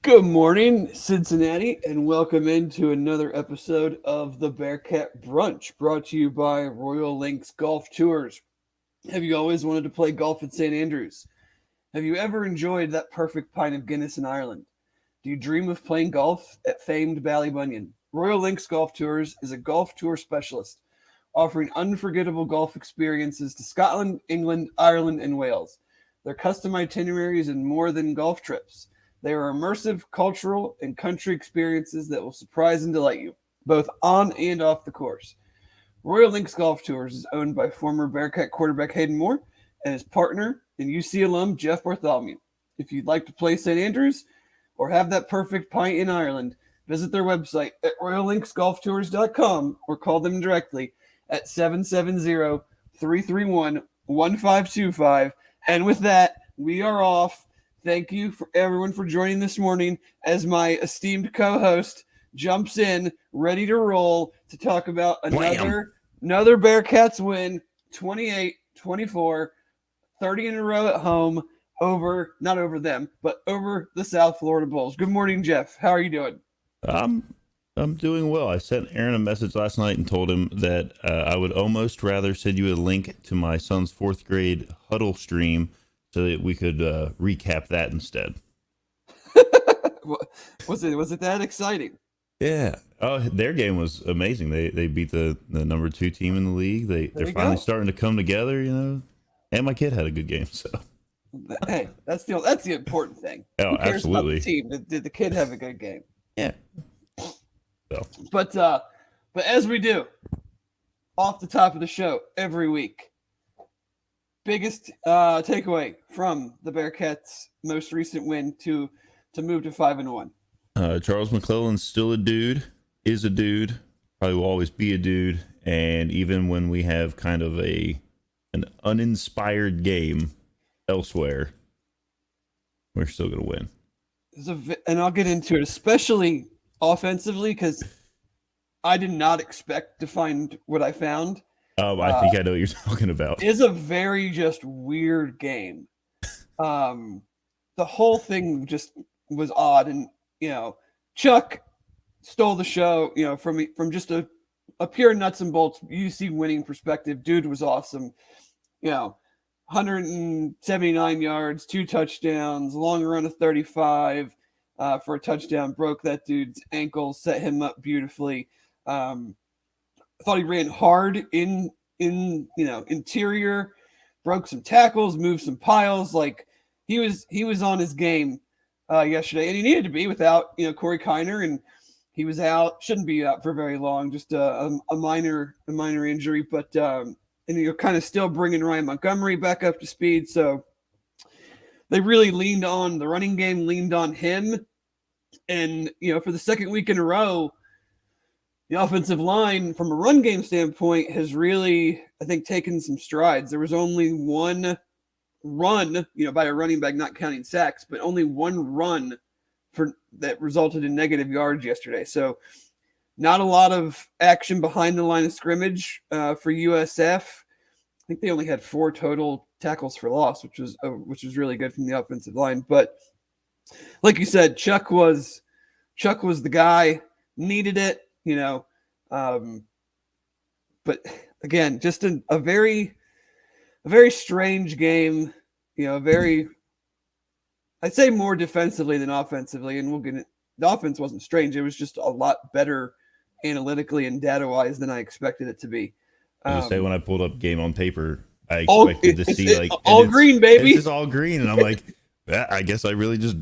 Good morning, Cincinnati, and welcome into another episode of the Bearcat Brunch, brought to you by Royal Links Golf Tours. Have you always wanted to play golf at St. Andrews? Have you ever enjoyed that perfect pint of Guinness in Ireland? Do you dream of playing golf at famed Ballybunion? Royal Links Golf Tours is a golf tour specialist, offering unforgettable golf experiences to Scotland, England, Ireland, and Wales. Their custom itineraries and more than golf trips. They are immersive, cultural, and country experiences that will surprise and delight you, both on and off the course. Royal Links Golf Tours is owned by former Bearcat quarterback Hayden Moore and his partner and UC alum Jeff Bartholomew. If you'd like to play St. Andrews or have that perfect pint in Ireland, visit their website at royallinksgolftours.com or call them directly at 770-331-1525. And with that, we are off. Thank you for everyone for joining this morning as my esteemed co-host jumps in, ready to roll to talk about another Bearcats win, 28-24, 30 in a row at home not over them, but over the South Florida Bulls. Good morning, Jeff. How are you doing? I'm doing well. I sent Aaron a message last night and told him that I would almost rather send you a link to my son's fourth grade huddle stream so that we could recap that instead. Was it that exciting? Yeah. Oh, their game was amazing. They beat the number 2 team in the league. They're finally starting to come together, And my kid had a good game, so. Hey, that's the important thing. Oh, Who cares absolutely. about the team? Did the kid have a good game? Yeah. So. But as we do, off the top of the show every week, biggest takeaway from the Bearcats' most recent win to move to 5-1. Charles McClellan's still a dude, is a dude, probably will always be a dude, and even when we have kind of an uninspired game elsewhere, we're still going to win. And I'll get into it, especially offensively, because I did not expect to find what I found. I think I know what you're talking about. It's a very just weird game. The whole thing just was odd, and Chuck stole the show. From just a pure nuts and bolts UC winning perspective. Dude was awesome. 179 yards, 2 touchdowns, long run of 35 for a touchdown. Broke that dude's ankle, set him up beautifully. I thought he ran hard in interior, broke some tackles, moved some piles. Like he was on his game yesterday, and he needed to be without Corey Kiner, and he was out. Shouldn't be out for very long, just a minor injury, but and you're kind of still bringing Ryan Montgomery back up to speed. So they really leaned on the running game, leaned on him, and for the second week in a row, the offensive line, from a run game standpoint, has really, I think, taken some strides. There was only one run, by a running back, not counting sacks, but only one run that resulted in negative yards yesterday. So not a lot of action behind the line of scrimmage for USF. I think they only had 4 total tackles for loss, which was really good from the offensive line. But like you said, Chuck was the guy, needed it. But again, just a very strange game, I'd say more defensively than offensively, and the offense wasn't strange. It was just a lot better analytically and data-wise than I expected it to be. I say when I pulled up game on paper, I expected to see all green, baby. It's just all green, and I'm like, I guess I really just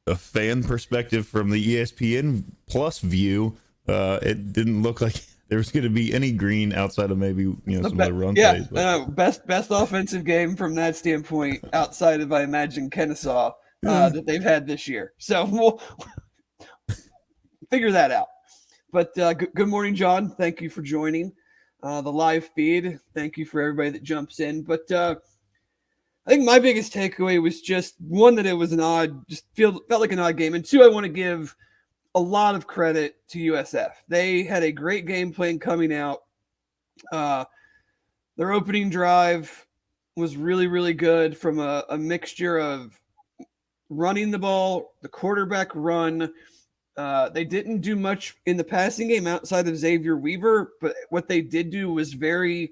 a fan perspective from the ESPN Plus view. It didn't look like there was going to be any green outside of maybe some other run plays. Best offensive game from that standpoint outside of, I imagine, Kennesaw that they've had this year. So we'll figure that out. But good morning, John. Thank you for joining the live feed. Thank you for everybody that jumps in. But I think my biggest takeaway was just, one, that it was felt like an odd game, and 2, I want to give a lot of credit to USF. They had a great game plan coming out. Their opening drive was really, really good from a mixture of running the ball, the quarterback run. They didn't do much in the passing game outside of Xavier Weaver, but what they did do was very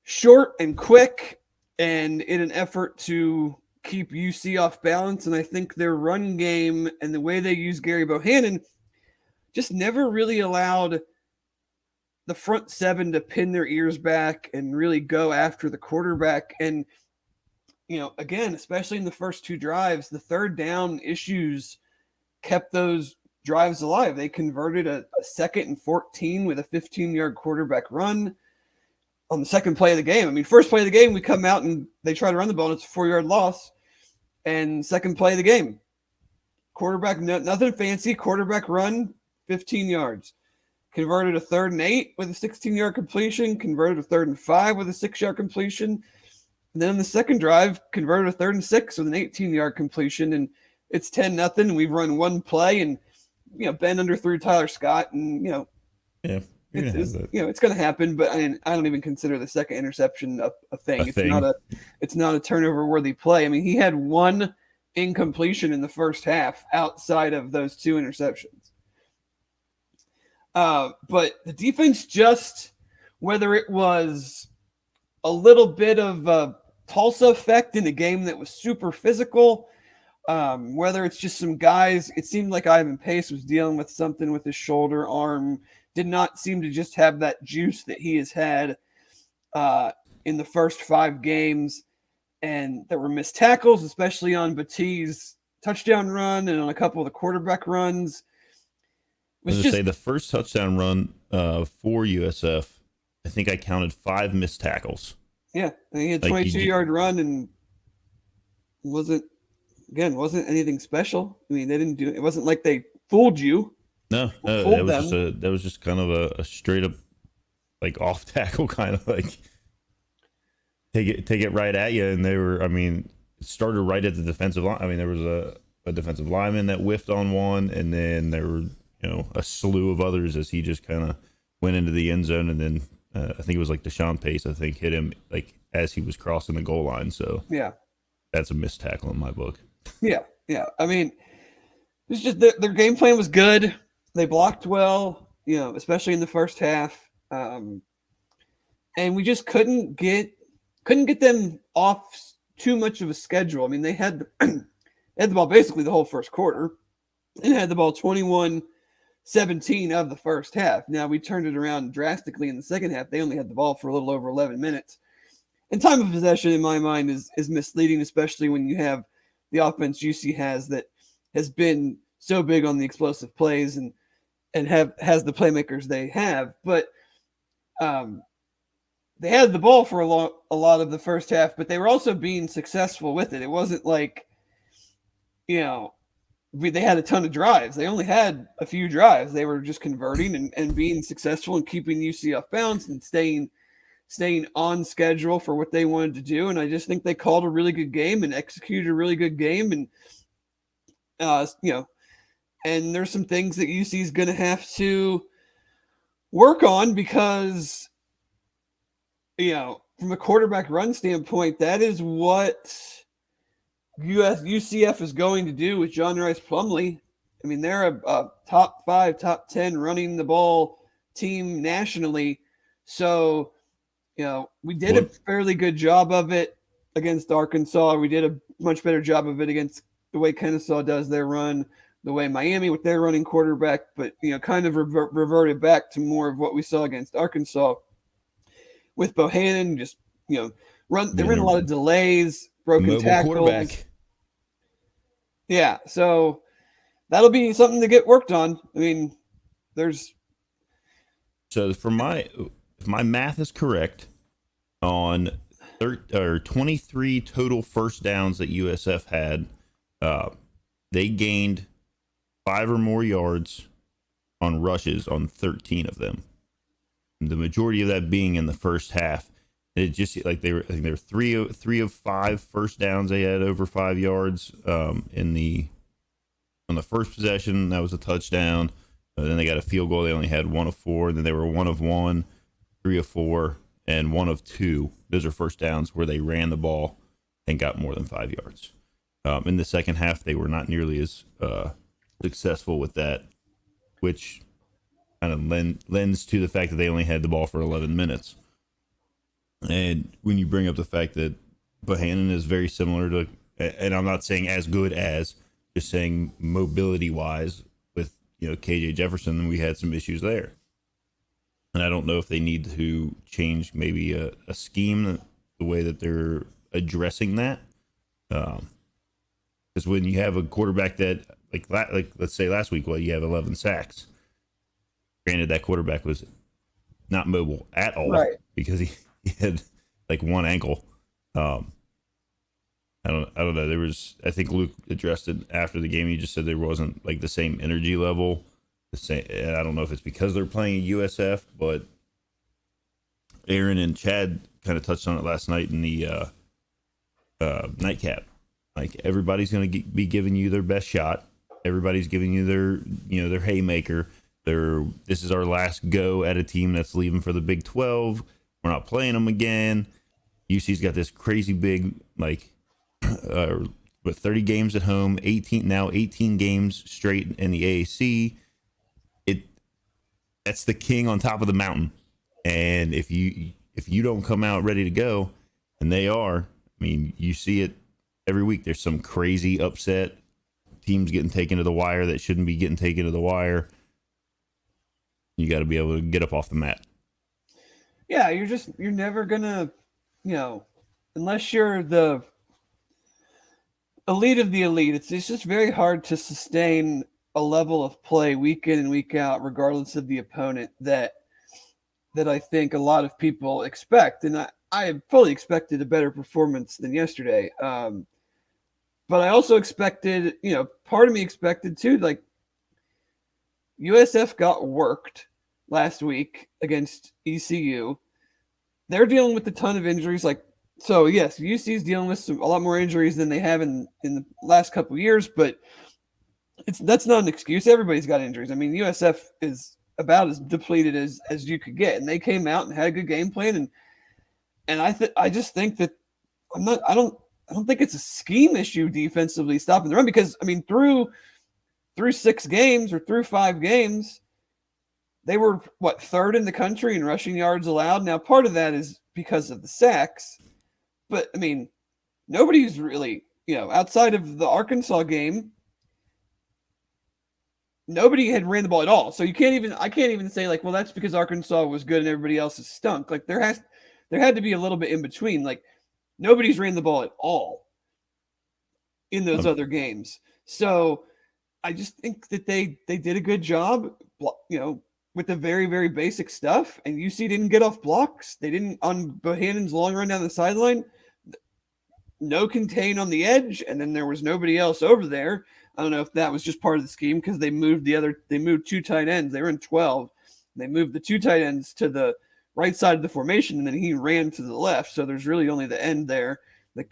short and quick and in an effort to keep UC off balance. And I think their run game and the way they use Gary Bohannon just never really allowed the front seven to pin their ears back and really go after the quarterback. And, again, especially in the first two drives, the third down issues kept those drives alive. They converted a 2nd and 14 with a 15-yard quarterback run on the second play of the game. I mean, first play of the game, we come out and they try to run the ball, and it's a 4-yard loss. And second play of the game, quarterback, nothing fancy, quarterback run, 15 yards. Converted a 3rd and 8 with a 16-yard completion, converted a 3rd and 5 with a 6-yard completion. And then in the second drive, converted a 3rd and 6 with an 18-yard completion. And it's 10-0. We've run one play, and, Ben underthrew Tyler Scott, and, yeah. It's going to happen, but I don't even consider the second interception a thing. It's not a turnover worthy play. I mean, he had one incompletion in the first half outside of those 2 interceptions. But the defense, just whether it was a little bit of a Tulsa effect in a game that was super physical, whether it's just some guys, it seemed like Ivan Pace was dealing with something with his shoulder, arm, did not seem to just have that juice that he has had in the first 5 games. And there were missed tackles, especially on Batti's touchdown run and on a couple of the quarterback runs. I was going to say the first touchdown run for USF, I think I counted 5 missed tackles. Yeah, and he had a 22-yard run and wasn't anything special. I mean, it wasn't like they fooled you. No, that was just kind of a straight up like off tackle kind of like take it right at you. And it started right at the defensive line. I mean, there was a defensive lineman that whiffed on one, and then there were a slew of others as he just kind of went into the end zone, and then I think it was like Deshaun Pace, I think, hit him like as he was crossing the goal line. So yeah, that's a missed tackle in my book. Yeah. I mean, it's just their game plan was good. They blocked well, especially in the first half, and we just couldn't get them off too much of a schedule. I mean, they had the ball basically the whole first quarter, and had the ball 21-17 of the first half. Now we turned it around drastically in the second half. They only had the ball for a little over 11 minutes, and time of possession in my mind is misleading, especially when you have the offense UC has that has been so big on the explosive plays and has the playmakers they have. But they had the ball for a lot of the first half, but they were also being successful with it. It wasn't like, they had a ton of drives. They only had a few drives. They were just converting and being successful and keeping UC off balance and staying on schedule for what they wanted to do. And I just think they called a really good game and executed a really good game. And, and there's some things that UC is going to have to work on because, from a quarterback run standpoint, that is what UCF is going to do with John Rice Plumlee. I mean, they're a top 5, top 10 running the ball team nationally. So, we did a fairly good job of it against Arkansas. We did a much better job of it against the way Kennesaw does their run, the way Miami with their running quarterback, but, kind of reverted back to more of what we saw against Arkansas with Bohannon. Just, they ran a lot of delays, broken tackles. Yeah, so that'll be something to get worked on. I mean, So if my math is correct, on 23 total first downs that USF had, they gained 5 or more yards on rushes on 13 of them. The majority of that being in the first half. It just like I think they were 3 of 5 first downs they had over 5 yards. On the first possession, that was a touchdown. Then they got a field goal. They only had 1 of 4. Then they were 1 of 1, 3 of 4, and 1 of 2. Those are first downs where they ran the ball and got more than 5 yards. In the second half, they were not nearly as successful with that, which kind of lends to the fact that they only had the ball for 11 minutes. And when you bring up the fact that Bohannon is very similar to, and I'm not saying as good as, just saying mobility wise with, KJ Jefferson, we had some issues there. And I don't know if they need to change maybe a scheme, the way that they're addressing that. Because when you have a quarterback that, like let's say last week, you have 11 sacks. Granted, that quarterback was not mobile at all, right? Because he had like one ankle. I don't know. I think Luke addressed it after the game. He just said there wasn't like the same energy level. And I don't know if it's because they're playing USF, but Aaron and Chad kind of touched on it last night in the nightcap. Like, everybody's going to be giving you their best shot. Everybody's giving you their haymaker. This is our last go at a team that's leaving for the Big 12. We're not playing them again. UC's got this crazy big, 30 games at home, 18 games straight in the AAC. That's the king on top of the mountain. And if you don't come out ready to go, and they are, I mean, you see it every week. There's some crazy upset, teams getting taken to the wire that shouldn't be getting taken to the wire. You got to be able to get up off the mat. Yeah, you're never gonna, unless you're the elite of the elite, it's just very hard to sustain a level of play week in and week out, regardless of the opponent, that I think a lot of people expect. And I fully expected a better performance than yesterday. But I also expected, part of me expected too, like, USF got worked last week against ECU. They're dealing with a ton of injuries. So yes, UC's dealing with a lot more injuries than they have in the last couple of years, but that's not an excuse. Everybody's got injuries. I mean, USF is about as depleted as you could get, and they came out and had a good game plan. And I just think that I don't think it's a scheme issue defensively stopping the run, because I mean, through 6 games or through 5 games, they were third in the country in rushing yards allowed. Now, part of that is because of the sacks, but I mean, nobody's really, outside of the Arkansas game, nobody had ran the ball at all. So I can't even say well, that's because Arkansas was good and everybody else is stunk. There had to be a little bit in between. Nobody's ran the ball at all in those other games. So I just think that they did a good job, with the very, very basic stuff. And UC didn't get off blocks. They didn't, on Bohannon's long run down the sideline, no contain on the edge, and then there was nobody else over there. I don't know if that was just part of the scheme, because they moved 2 tight ends. They were in 12. They moved the 2 tight ends to the right side of the formation, and then he ran to the left. So there's really only the end there. But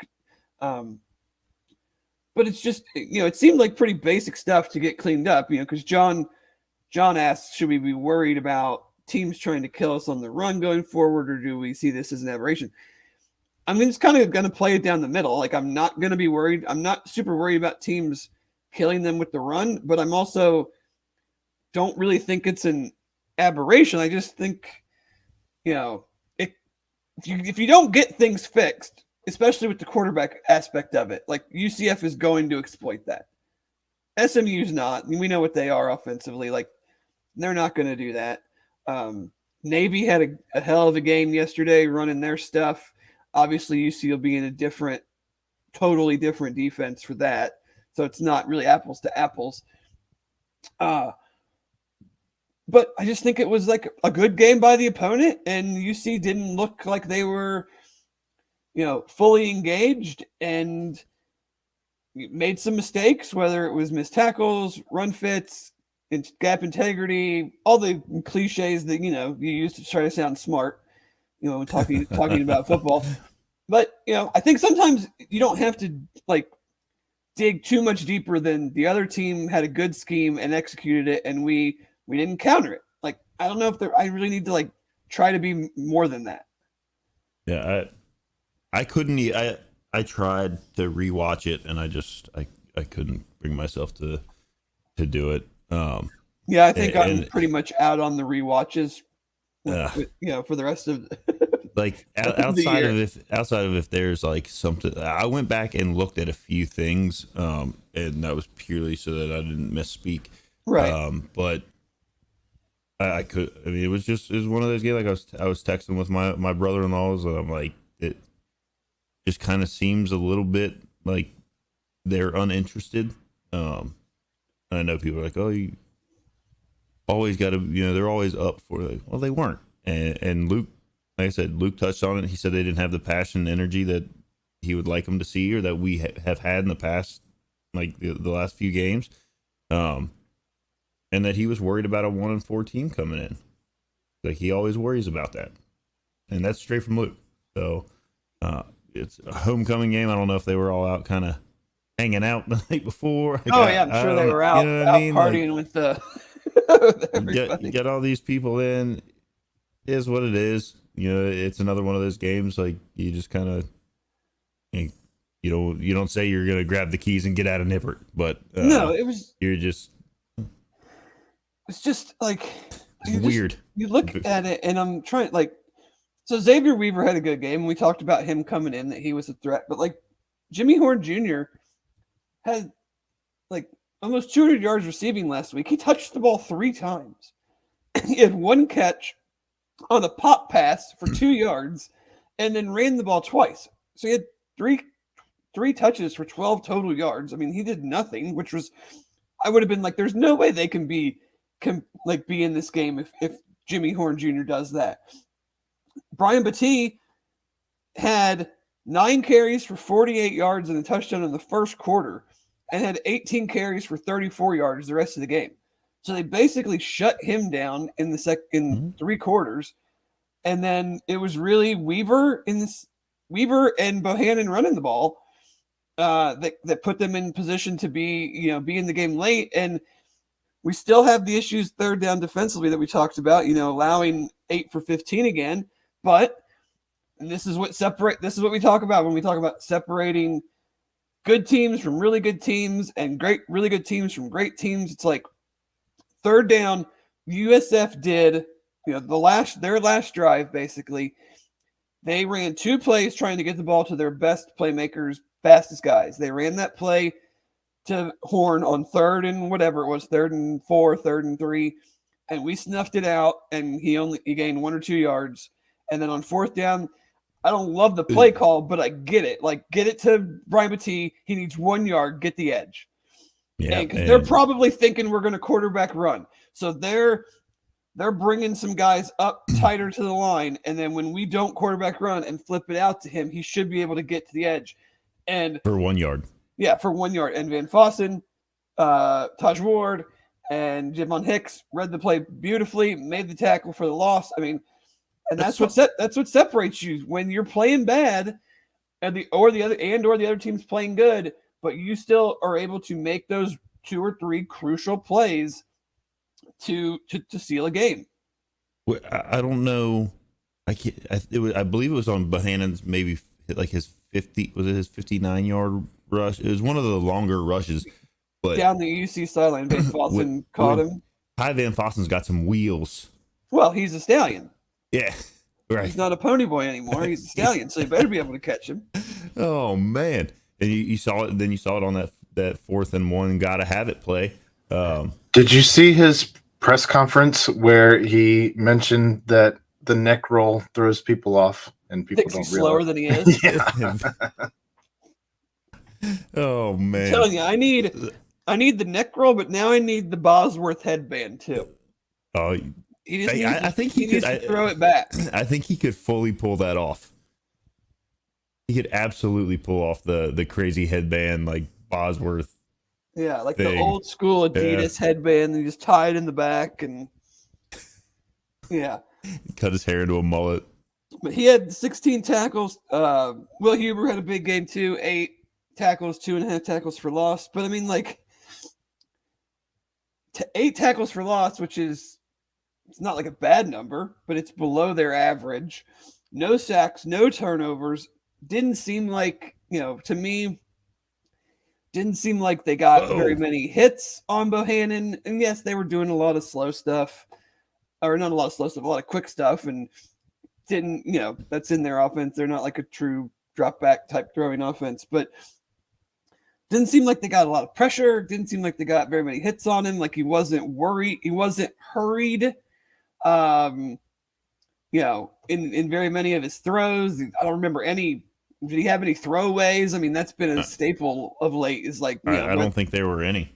it's just, it seemed like pretty basic stuff to get cleaned up, because John asked, should we be worried about teams trying to kill us on the run going forward, or do we see this as an aberration? I'm just kind of going to play it down the middle. I'm not going to be worried. I'm not super worried about teams killing them with the run, but I'm also don't really think it's an aberration. I just think, if you don't get things fixed, especially with the quarterback aspect of it, UCF is going to exploit that. SMU's not. We know what they are offensively. They're not going to do that. Navy had a hell of a game yesterday running their stuff. Obviously, UC will be in a totally different defense for that. So it's not really apples to apples. But I just think it was a good game by the opponent, and UC didn't look like they were, fully engaged, and made some mistakes, whether it was missed tackles, run fits, gap integrity, all the cliches that, you use to try to sound smart, when talking about football. But, I think sometimes you don't have to dig too much deeper than the other team had a good scheme and executed it, and we didn't counter it. I don't know if I really need to try to be more than that. Yeah, I couldn't. I I tried to rewatch it, and I couldn't bring myself to do it. Yeah, I think I'm And pretty much out on the rewatches uh, for the rest of like the year. outside of if there's like something, I went back and looked at a few things, and that was purely so that I didn't misspeak. Right. But I could. I mean, it was one of those games. Like I was texting with my brother-in-laws, and I'm like, it just kind of seems a little bit like they're uninterested. And I know people are like, oh, you always got to, they're always up for it. Well, they weren't. And Luke, like I said, Luke touched on it. He said they didn't have the passion and energy that he would like them to see, or that we have had in the past, like the last few games. And that he was worried about a 1-4 team coming in. Like, he always worries about that. And that's straight from Luke. So it's a homecoming game. I don't know if they were all out kind of hanging out the night before. Like, Oh yeah, I'm sure they were out, partying with the with everybody. You get all these people in. It is what it is. It's another one of those games. Like, you just kind of, you don't say you're gonna grab the keys and get out of Nippert, but no, it's just like weird. You look at it, and I'm trying so Xavier Weaver had a good game, and we talked about him coming in, that he was a threat, but like Jimmy Horn Jr. had like almost 200 yards receiving last week. He touched the ball 3 times. He had 1 catch on a pop pass for 2 yards, and then ran the ball twice. So he had three touches for 12 total yards. I mean, he did nothing, which was, I would have been like, there's no way they can be in this game if Jimmy Horn Jr. does that. Brian Battie had 9 carries for 48 yards and a touchdown in the first quarter, and had 18 carries for 34 yards the rest of the game. So they basically shut him down in the in 3 quarters, and then it was really Weaver and Bohannon running the ball that put them in position to be in the game late. And we still have the issues third down defensively that we talked about, allowing 8 for 15 again. But this is what we talk about when we talk about separating good teams from really good teams and really good teams from great teams. It's like third down, USF did, their last drive, basically. They ran 2 plays trying to get the ball to their best playmakers, fastest guys. They ran that play to Horn on 3rd and whatever it was, 3rd and 4, 3rd and 3, and we snuffed it out, and he gained 1 or 2 yards. And then on 4th down, I don't love the play call, but I get it. Like, get it to Brian Battie. He needs 1 yard, get the edge. Yeah, because they're probably thinking we're going to quarterback run. So they're bringing some guys up tighter to the line, and then when we don't quarterback run and flip it out to him, he should be able to get to the edge. And for 1 yard. Yeah, for 1 yard. And Van Fossen, Taj Ward, and Javon Hicks read the play beautifully, made the tackle for the loss. I mean, and that's what separates you when you're playing bad, and the other team's playing good, but you still are able to make those 2 or 3 crucial plays to seal a game. I don't know. I believe it was on Bohannon's maybe like his 59-yard rush. It was one of the longer rushes. But down the UC sideline, Van Fossen caught him. Ty Van Fossen's got some wheels. Well, he's a stallion. Yeah, right. He's not a pony boy anymore. He's a stallion, so you better be able to catch him. Oh man! And you saw it. Then you saw it on that 4th and 1. Gotta have it play. Did you see his press conference where he mentioned that the neck roll throws people off and people thinks don't he's slower than he is? Yeah. Oh man! I'm telling you, I need the neck roll, but now I need the Bosworth headband too. Oh, I think he needs to throw it back. I think he could fully pull that off. He could absolutely pull off the crazy headband like Bosworth. Yeah, like the old school Adidas headband. And you just tie it in the back, and yeah, cut his hair into a mullet. But he had 16 tackles. Will Huber had a big game too. 8 tackles, 2.5 tackles for loss. But I mean, like 8 tackles for loss, which is, it's not like a bad number, but it's below their average. No sacks, no turnovers. Didn't seem like to me, didn't seem like they got very many hits on Bohannon. And yes, they were doing a lot of slow stuff, or not a lot of slow stuff, a lot of quick stuff, and didn't, that's in their offense. They're not like a true drop back type throwing offense, but didn't seem like they got a lot of pressure. Didn't seem like they got very many hits on him. Like he wasn't worried. He wasn't hurried. In very many of his throws. I don't remember any. Did he have any throwaways? I mean, that's been a staple of late. Is like, I don't think there were any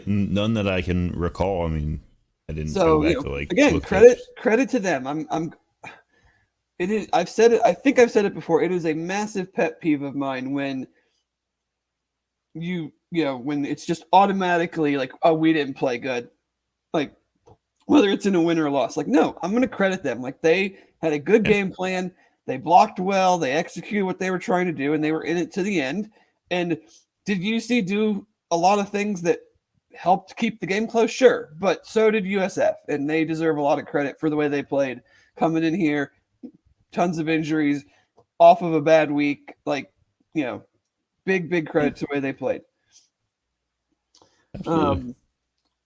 none that I can recall. I mean, I didn't go back to like again. Credit to them. It is. I've said it. I think I've said it before. It is a massive pet peeve of mine when when it's just automatically like, oh, we didn't play good, like whether it's in a win or a loss. Like, no, I'm going to credit them. Like they had a good game plan. They blocked well. They executed what they were trying to do, and they were in it to the end. And did UC do a lot of things that helped keep the game close? Sure, but so did USF, and they deserve a lot of credit for the way they played. Coming in here, tons of injuries, off of a bad week. Like, big credit to the way they played.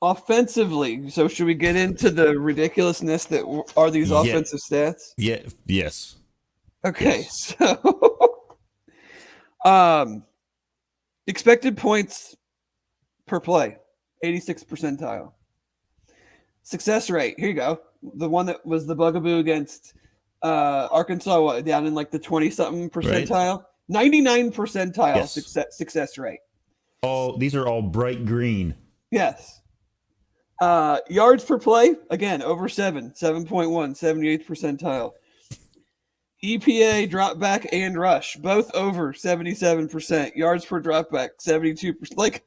Offensively, so should we get into the ridiculousness that are these offensive stats? Yeah. Yes. Okay, yes. So expected points per play, 86th percentile. Success rate, here you go. The one that was the bugaboo against Arkansas, down in like the 20-something percentile. Right. 99 percentile success rate. These are all bright green. Yes. Yards per play, again, over 7.1, 78th percentile. EPA, drop back, and rush, both over 77%. Yards per drop back, 72%. Like,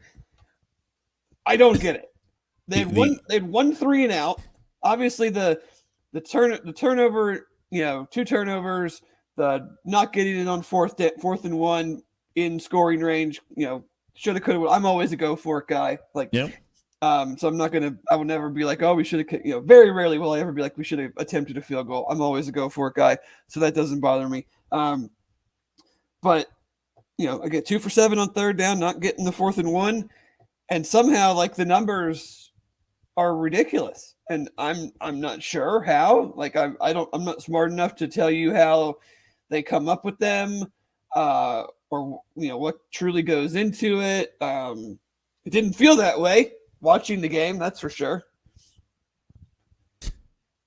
I don't get it. They had one 3 and out. Obviously, the turnover, 2 turnovers, the not getting it on fourth and 1 in scoring range, shoulda, coulda. I'm always a go for it guy. Like, yep. So I will never be like, oh, we should have, very rarely will I ever be like, we should have attempted a field goal. I'm always a go for it guy. So that doesn't bother me. But, I get 2 for 7 on third down, not getting the 4th and 1. And somehow like the numbers are ridiculous. And I'm not sure how, like, I'm not smart enough to tell you how they come up with them, or, what truly goes into it. It didn't feel that way watching the game, that's for sure.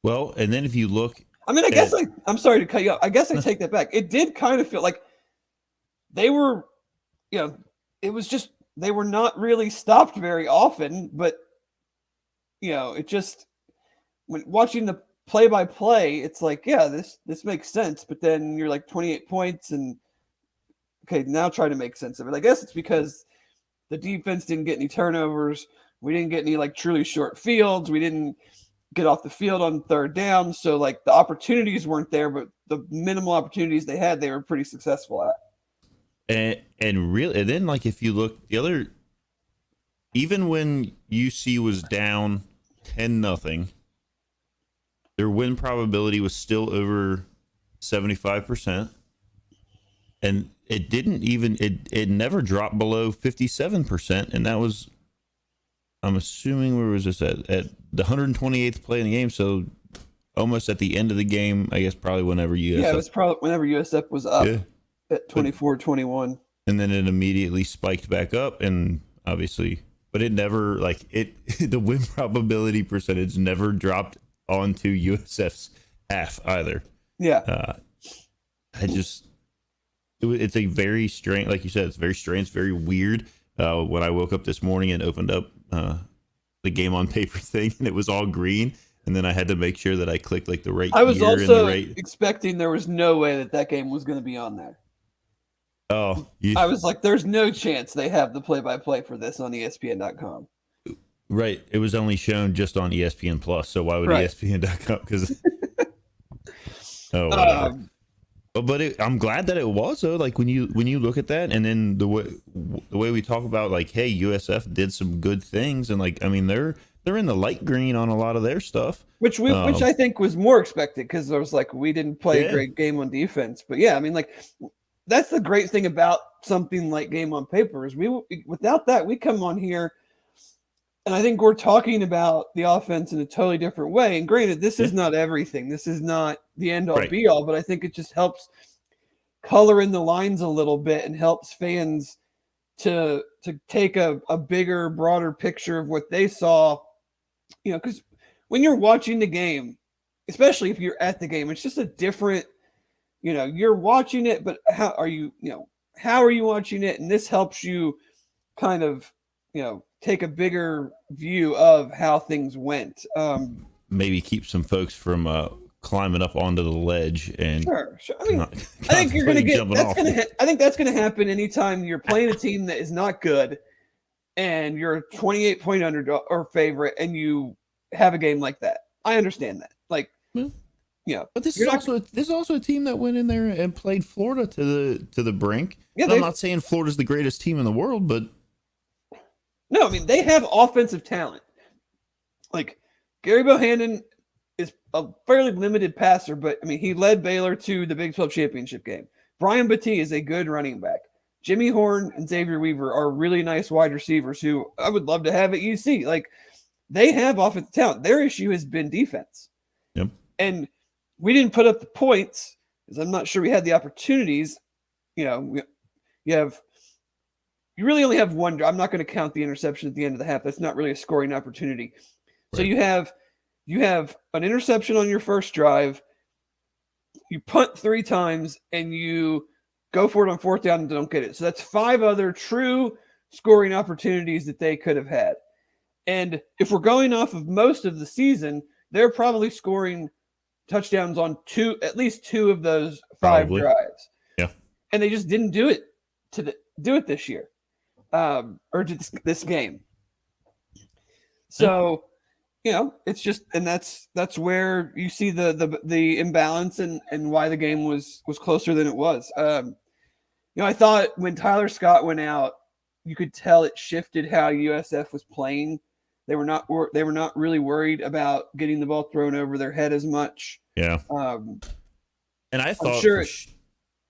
Well, and then if you look, I mean, I'm sorry to cut you off. I guess I take that back. It did kind of feel like they were, it was just, they were not really stopped very often, but, it just, when watching the play-by-play, it's like, yeah, this makes sense. But then you're like 28 points and, okay, now try to make sense of it. I guess it's because the defense didn't get any turnovers. We didn't get any like truly short fields. We didn't get off the field on third down. So like the opportunities weren't there, but the minimal opportunities they had, they were pretty successful at. And really, and then like if you look the other, even when UC was down 10-0, their win probability was still over 75%. And it didn't even, it never dropped below 57%. And that was, I'm assuming, where was this at the 128th play in the game. So almost at the end of the game, I guess probably whenever USF. Yeah, it was probably whenever USF was up at 24-21. And then it immediately spiked back up, and obviously, but it never, the win probability percentage never dropped onto USF's half either. Yeah. It's a very strange, like you said, it's very strange, very weird. When I woke up this morning and opened up the game on paper thing, and it was all green, and then I had to make sure that I clicked like the right. I was also expecting there was no way that game was going to be on there. Oh, I was like, there's no chance they have the play-by-play for this on ESPN.com. Right. It was only shown just on ESPN Plus, so why would ESPN.com? Because whatever. But I'm glad that it was though. Like when you look at that, and then the way we talk about like, hey, USF did some good things, and like, I mean, they're in the light green on a lot of their stuff, which I think was more expected, because there was like, we didn't play a great game on defense. But yeah, I mean, like, that's the great thing about something like Game on Paper is without that, we come on here and I think we're talking about the offense in a totally different way. And granted, this is not everything. This is not the end all be all, but I think it just helps color in the lines a little bit and helps fans to take a bigger, broader picture of what they saw. Because when you're watching the game, especially if you're at the game, it's just a different, you're watching it, but how are you watching it? And this helps you kind of, take a bigger view of how things went. Maybe keep some folks from climbing up onto the ledge and sure. I mean, I think you're going to get I think that's going to happen anytime you're playing a team that is not good and you're a 28-point underdog or favorite and you have a game like that. I understand that. Like, but this is also a team that went in there and played Florida to the brink. Yeah, I'm not saying Florida's the greatest team in the world, but no, I mean they have offensive talent. Like Gary Bohannon is a fairly limited passer, but I mean he led Baylor to the Big 12 championship game. Brian Battie is a good running back. Jimmy Horn and Xavier Weaver are really nice wide receivers who I would love to have at UC. Like they have offensive talent. Their issue has been defense. Yep. And we didn't put up the points because I'm not sure we had the opportunities. You really only have one. I'm not going to count the interception at the end of the half. That's not really a scoring opportunity. Right. So you have an interception on your first drive. You punt 3 times and you go for it on 4th down and don't get it. So that's 5 other true scoring opportunities that they could have had. And if we're going off of most of the season, they're probably scoring touchdowns on at least 2 of those 5 drives. Yeah. And they just didn't do it this year. Or this game. So, it's just, and that's where you see the imbalance and why the game was closer than it was. I thought when Tyler Scott went out, you could tell it shifted how USF was playing. They were not really worried about getting the ball thrown over their head as much. Yeah. And I thought I'm sure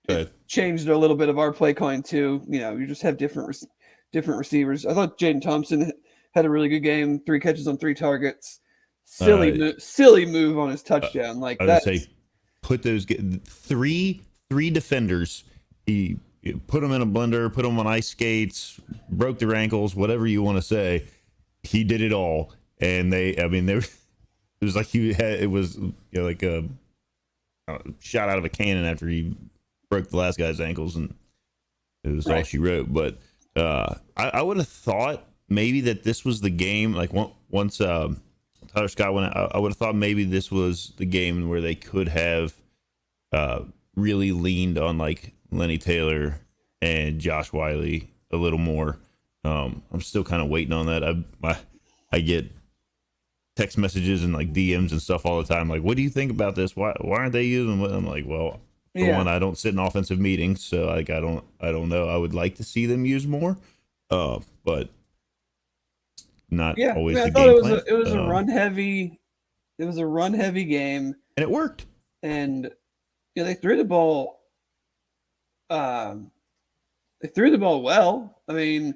it changed a little bit of our play calling too. You just have different receivers. I thought Jaden Thompson had a really good game. 3 catches on 3 targets. Silly move on his touchdown. Like that. Say, put those 3 defenders. He put them in a blender, put them on ice skates, broke their ankles, whatever you want to say. He did it all, and it was like it was like a shot out of a cannon after he broke the last guy's ankles, and it was all she wrote. But I would have thought maybe that this was the game. Like once Tyler Scott went out, I would have thought maybe this was the game where they could have really leaned on like Lenny Taylor and Josh Wiley a little more. I'm still kind of waiting on that. I get text messages and like DMs and stuff all the time. Like, what do you think about this? Why aren't they using it? I'm like, well, for one, I don't sit in offensive meetings, so like I don't know. I would like to see them use more, but not always. I thought it was a run heavy. It was a run heavy game, and it worked. And they threw the ball. They threw the ball well. I mean,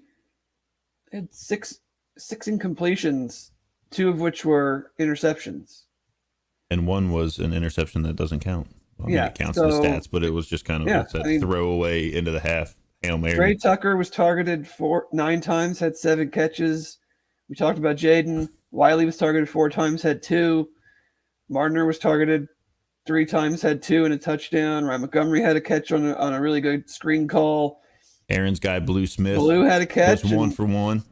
they had six incompletions, 2 of which were interceptions, and 1 was an interception that doesn't count. I mean, it counts in the stats, but it was just kind of throwaway into the half. Hail Mary. Trey Tucker was targeted 9 times, had 7 catches. We talked about Jaden. Wiley was targeted 4 times, had 2. Martiner was targeted 3 times, had 2 and a touchdown. Ryan Montgomery had a catch on a really good screen call. Aaron's guy, Blue Smith. Blue had a catch. Was 1 for 1.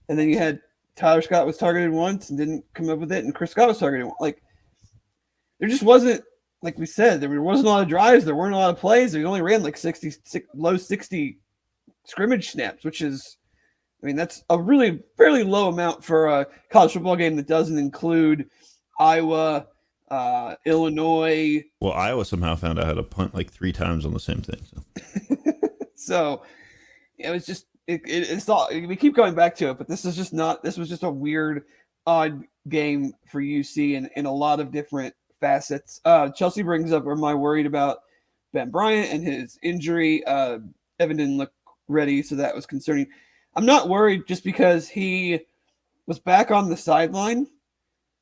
And then you had Tyler Scott was targeted once and didn't come up with it, and Chris Scott was targeted once. Like, there just wasn't, like we said, there wasn't a lot of drives. There weren't a lot of plays. They only ran like low 60 scrimmage snaps, which is, I mean, that's a really fairly low amount for a college football game that doesn't include Iowa, Illinois. Well, Iowa somehow found out how to punt like 3 times on the same thing. So it was just it's all, we keep going back to it, but this was just a weird, odd game for UC in a lot of different facets. Chelsea brings up, am I worried about Ben Bryant and his injury. Evan didn't look ready, so that was concerning. I'm not worried just because he was back on the sideline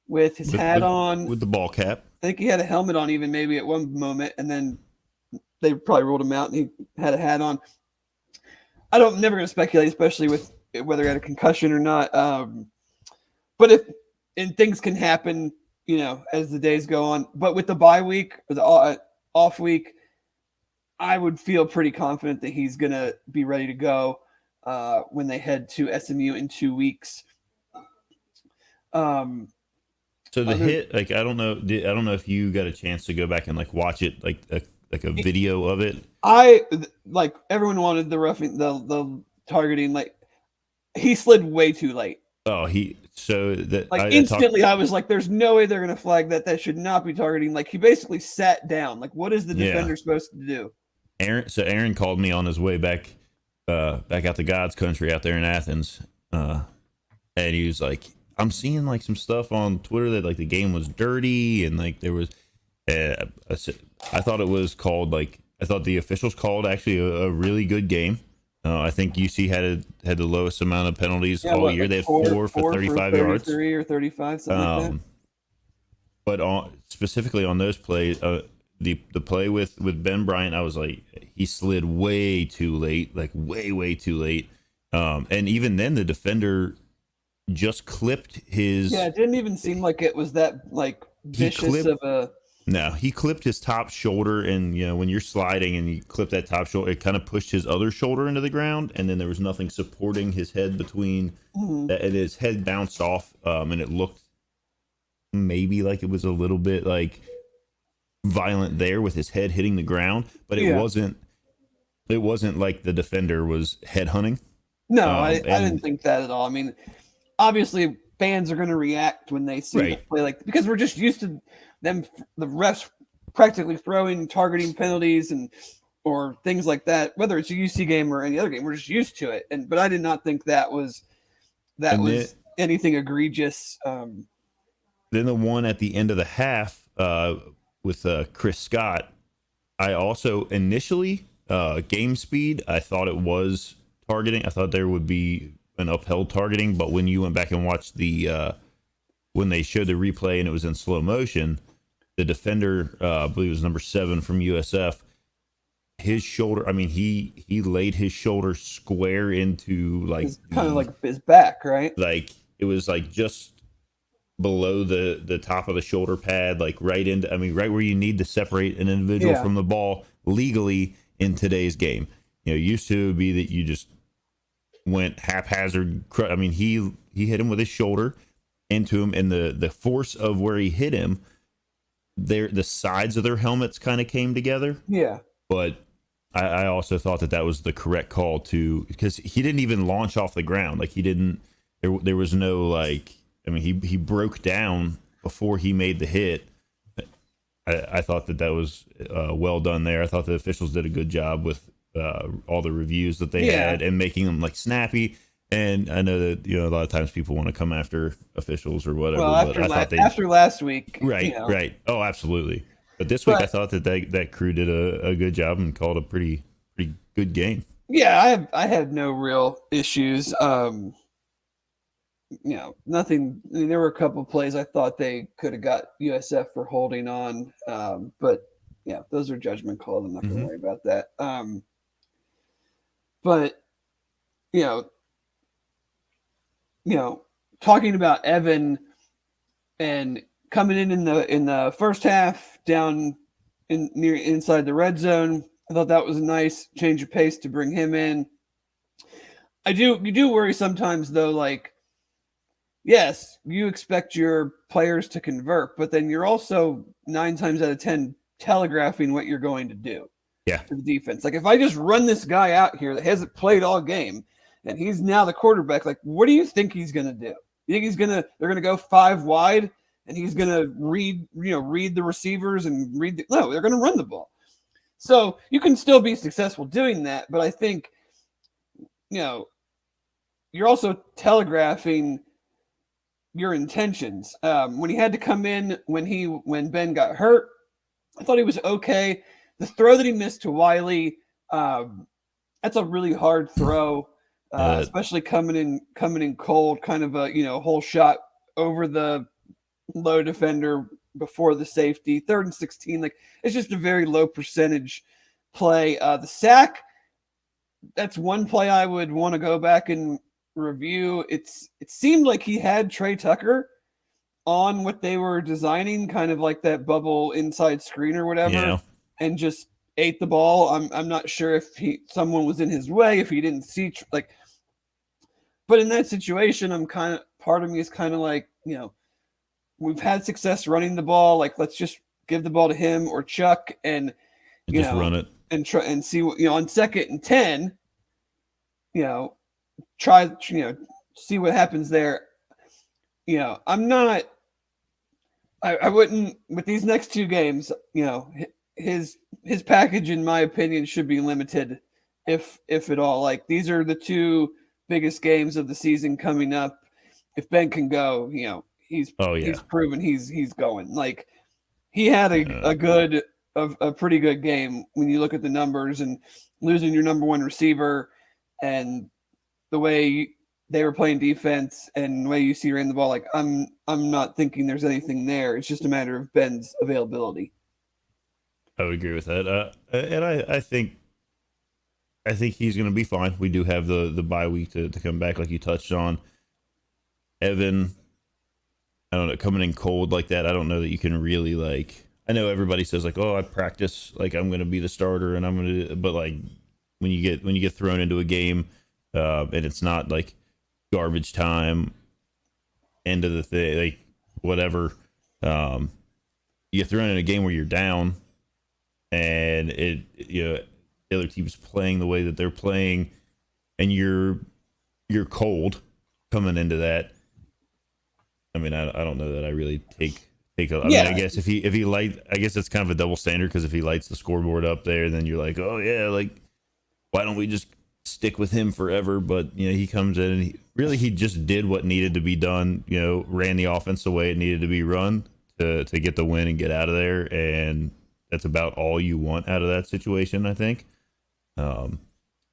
with his hat on. With the ball cap. I think he had a helmet on even maybe at one moment, and then they probably ruled him out and he had a hat on. I'm never going to speculate, especially with whether he had a concussion or not. But things can happen, as the days go on. But with the bye week or the off week, I would feel pretty confident that he's going to be ready to go when they head to SMU in 2 weeks. So the hit, like I don't know if you got a chance to go back and like watch it, like a video of it. I like everyone wanted the roughing, the targeting. Like he slid way too late. Oh, instantly I was like, "There's no way they're gonna flag that. That should not be targeting." Like he basically sat down. Like what is the defender supposed to do? Aaron called me on his way back out to God's country out there in Athens, and he was like, I'm seeing like some stuff on Twitter that like the game was dirty and like there was. I thought it was called I thought the officials called actually a really good game. I think UC had the lowest amount of penalties all year. They had four for 35 yards, 3 or 35, something like that. But specifically on those plays, the play with Ben Bryant, I was like, he slid way too late, like way too late. And even then, the defender just clipped his. Yeah, it didn't even seem like it was that like vicious of a. No, he clipped his top shoulder, and when you're sliding and you clip that top shoulder, it kind of pushed his other shoulder into the ground, and then there was nothing supporting his head between. And his head bounced off, and it looked maybe like it was a little bit like violent there with his head hitting the ground, but it wasn't. It wasn't like the defender was head hunting. No, I didn't think that at all. I mean, obviously, fans are going to react when they see the play because we're just used to them, the refs practically throwing targeting penalties or things like that, whether it's a UC game or any other game. We're just used to it. But I did not think that was anything egregious. Then the one at the end of the half with Chris Scott, I also initially game speed, I thought it was targeting. I thought there would be an upheld targeting, but when you went back and watched when they showed the replay and it was in slow motion, the defender, I believe it was number 7 from USF, his shoulder, I mean, he laid his shoulder square into kind of like his back, right? Like it was like just below the top of the shoulder pad, like right where you need to separate an individual from the ball legally in today's game. Used to be that you just went haphazard. I mean, he hit him with his shoulder into him, and the force of where he hit him, the sides of their helmets kind of came together. Yeah. But I also thought that was the correct call because he didn't even launch off the ground. Like he didn't. There was no like. I mean, he broke down before he made the hit. I thought that was well done there. I thought the officials did a good job with all the reviews that they had and making them like snappy. And I know that a lot of times people want to come after officials or whatever. Well, after last week, right. Oh, absolutely. But this week, I thought that crew did a good job and called a pretty good game. Yeah, I had no real issues. Nothing. I mean, there were a couple of plays I thought they could have got USF for holding on, but yeah, those are judgment calls. I'm not going to worry about that. But talking about Evan and coming in the first half down inside the red zone, I thought that was a nice change of pace to bring him in. You do worry sometimes though, like, yes, you expect your players to convert, but then you're also 9 times out of 10 telegraphing what you're going to do to the defense. Like if I just run this guy out here that hasn't played all game and he's now the quarterback, like what do you think he's going to do? You think they're going to go 5 wide and he's going to read the receivers and no, they're going to run the ball. So you can still be successful doing that. But I think, you're also telegraphing your intentions. When he had to come in when Ben got hurt, I thought he was okay. the throw that he missed to Wiley, that's a really hard throw, especially coming in cold, kind of a whole shot over the low defender before the safety. 3rd and 16, like it's just a very low percentage play. The sack, that's one play I would want to go back and review. It seemed like he had Trey Tucker on what they were designing, kind of like that bubble inside screen or whatever, and just ate the ball. I'm not sure if someone was in his way, if he didn't see but in that situation, part of me is kind of like, we've had success running the ball. Like, let's just give the ball to him or Chuck and just run it and try and see what, on 2nd and 10, try, see what happens there. I wouldn't, with these next 2 games, his package, in my opinion, should be limited if at all. Like, these are the 2 biggest games of the season coming up. If Ben can go, he's proven he's going. Like, he had a pretty good game when you look at the numbers, and losing your number 1 receiver and the way they were playing defense and the way UC ran the ball. Like, I'm not thinking there's anything there. It's just a matter of Ben's availability. I would agree with that. And I think he's going to be fine. We do have the bye week to come back, like you touched on. Evan, I don't know, coming in cold like that, I don't know that you can really, like, I know everybody says, like, oh, I practice, like, I'm going to be the starter and I'm going to, but like when you get thrown into a game and it's not like garbage time, end of the thing, like whatever, you get thrown in a game where you're down and the other team's playing the way that they're playing, and you're cold coming into that. I mean, I don't know that I really take a. I mean, I guess if he light, I guess it's kind of a double standard, because if he lights the scoreboard up there, then you're like, oh yeah, like, why don't we just stick with him forever? But he comes in and he just did what needed to be done. Ran the offense the way it needed to be run to get the win and get out of there, and that's about all you want out of that situation, I think.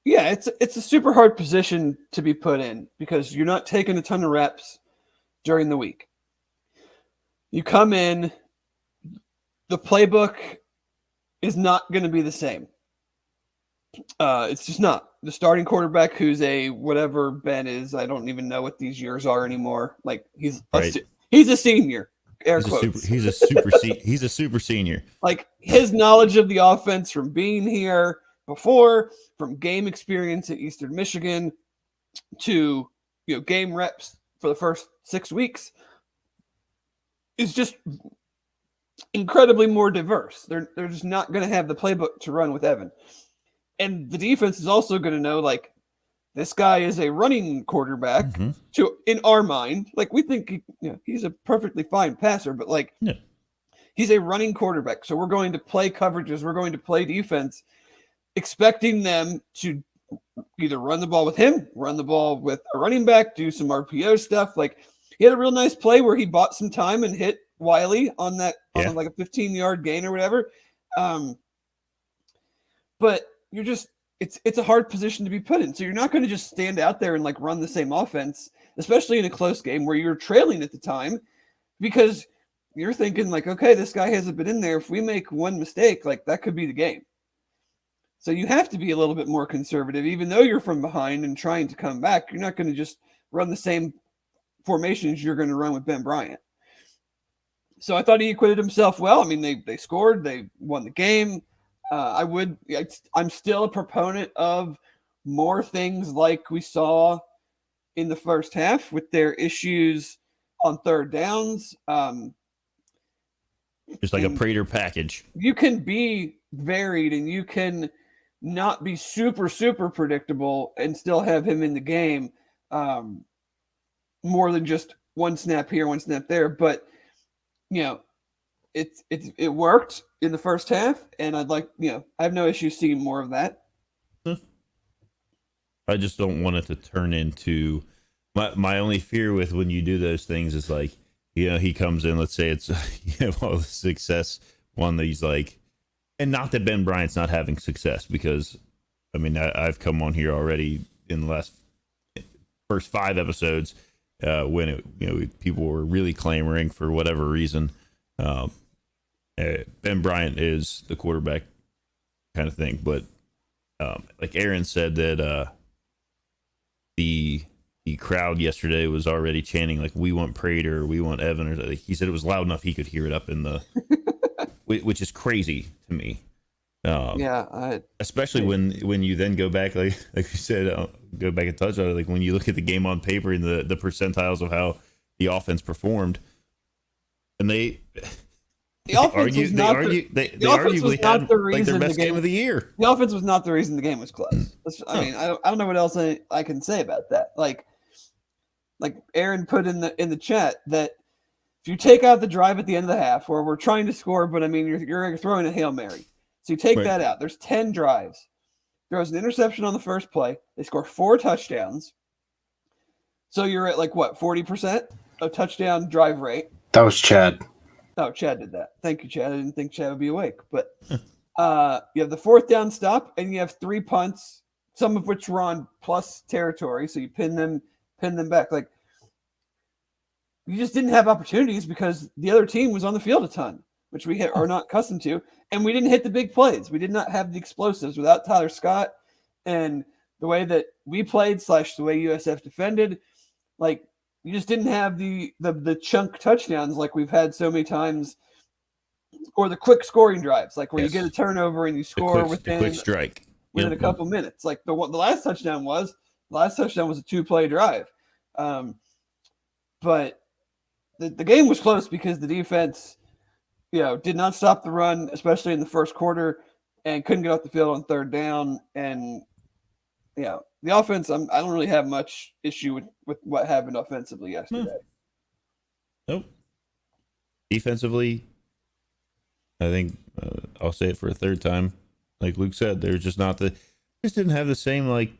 It's a super hard position to be put in, because you're not taking a ton of reps during the week. You come in, the playbook is not going to be the same. It's just not. The starting quarterback, who's a whatever Ben is, I don't even know what these years are anymore. Like, he's a senior. Air quotes. He's a super senior. Like, his knowledge of the offense from being here before, from game experience at Eastern Michigan, to game reps for the first 6 weeks, is just incredibly more diverse. They're just not going to have the playbook to run with Evan. And the defense is also going to know, like, this guy is a running quarterback. In our mind. Like, we think he's a perfectly fine passer, but like, he's a running quarterback. So we're going to play coverages, we're going to play defense, expecting them to either run the ball with him, run the ball with a running back, do some RPO stuff. Like, he had a real nice play where he bought some time and hit Wiley on that, on like a 15-yard gain or whatever. But you're just, it's a hard position to be put in. So you're not going to just stand out there and like run the same offense, especially in a close game where you're trailing at the time, because you're thinking like, okay, this guy hasn't been in there. If we make one mistake, like, that could be the game. So you have to be a little bit more conservative, even though you're from behind and trying to come back. You're not going to just run the same formations you're going to run with Ben Bryant. So I thought he acquitted himself well. I mean, they scored, they won the game. I'm still a proponent of more things like we saw in the first half with their issues on third downs. Just like a Prater package. You can be varied and you can not be super, super predictable and still have him in the game. More than just one snap here, one snap there. But, it worked in the first half, and I'd like, I have no issue seeing more of that. I just don't want it to turn into my only fear with when you do those things is like, he comes in, let's say it's all the success one that he's like, And not that Ben Bryant's not having success, because I mean I've come on here already in the first 5 episodes when people were really clamoring for whatever reason. Ben Bryant is the quarterback kind of thing, but like Aaron said that the crowd yesterday was already chanting like "We want Prater," "We want Evan," or like, he said it was loud enough he could hear it up in the, which is crazy to me. Especially when you then go back, like you said, go back and touch on it. Like when you look at the game on paper and the percentiles of how the offense performed, and they arguably had like their best game of the year. The offense was not the reason the game was close. I mean, I don't know what else I can say about that. Like Aaron put in the chat that if you take out the drive at the end of the half where we're trying to score, but I mean you're throwing a Hail Mary. So you take that out. There's 10 drives. Throws an interception on the first play. They score 4 touchdowns. So you're at 40% of touchdown drive rate. That was Chad. Oh, Chad did that. Thank you, Chad. I didn't think Chad would be awake. But you have the 4th down stop, and you have 3 punts, some of which were on plus territory. So you pin them back. Like you just didn't have opportunities because the other team was on the field a ton, which we are not accustomed to. And we didn't hit the big plays. We did not have the explosives without Tyler Scott and the way that we played / the way USF defended. Like you just didn't have the chunk touchdowns like we've had so many times, or the quick scoring drives, like where you get a turnover and you score within quick strike within a couple minutes. Like the last touchdown was a 2-play drive. But the game was close because the defense, did not stop the run, especially in the first quarter, and couldn't get off the field on 3rd down. And the offense, I don't really have much issue with what happened offensively yesterday. Nope. Defensively, I think I'll say it for a 3rd time. Like Luke said, they're just didn't have the same I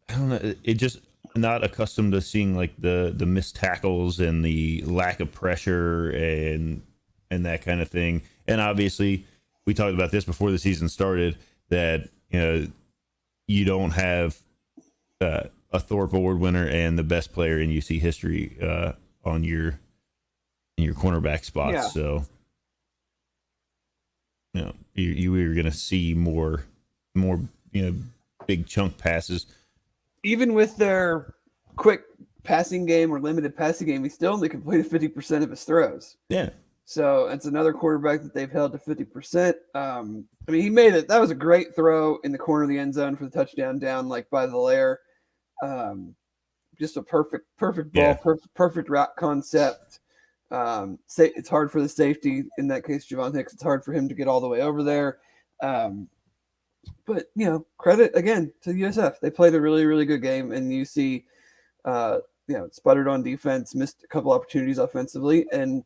don't know. It just not accustomed to seeing like the missed tackles and the lack of pressure and that kind of thing. And obviously, we talked about this before the season started that you don't have a Thorpe Award winner and the best player in UC history on your cornerback spots. Yeah. So you were going to see more big chunk passes. Even with their quick passing game or limited passing game, he still only completed 50% of his throws. Yeah. So it's another quarterback that they've held to 50%. I mean, he made it. That was a great throw in the corner of the end zone for the touchdown down, by the layer. Just a perfect ball, perfect route concept. It's hard for the safety, in that case, Javon Hicks. It's hard for him to get all the way over there. But, credit, again, to USF. They played a really, really good game, and UC, sputtered on defense, missed a couple opportunities offensively, and,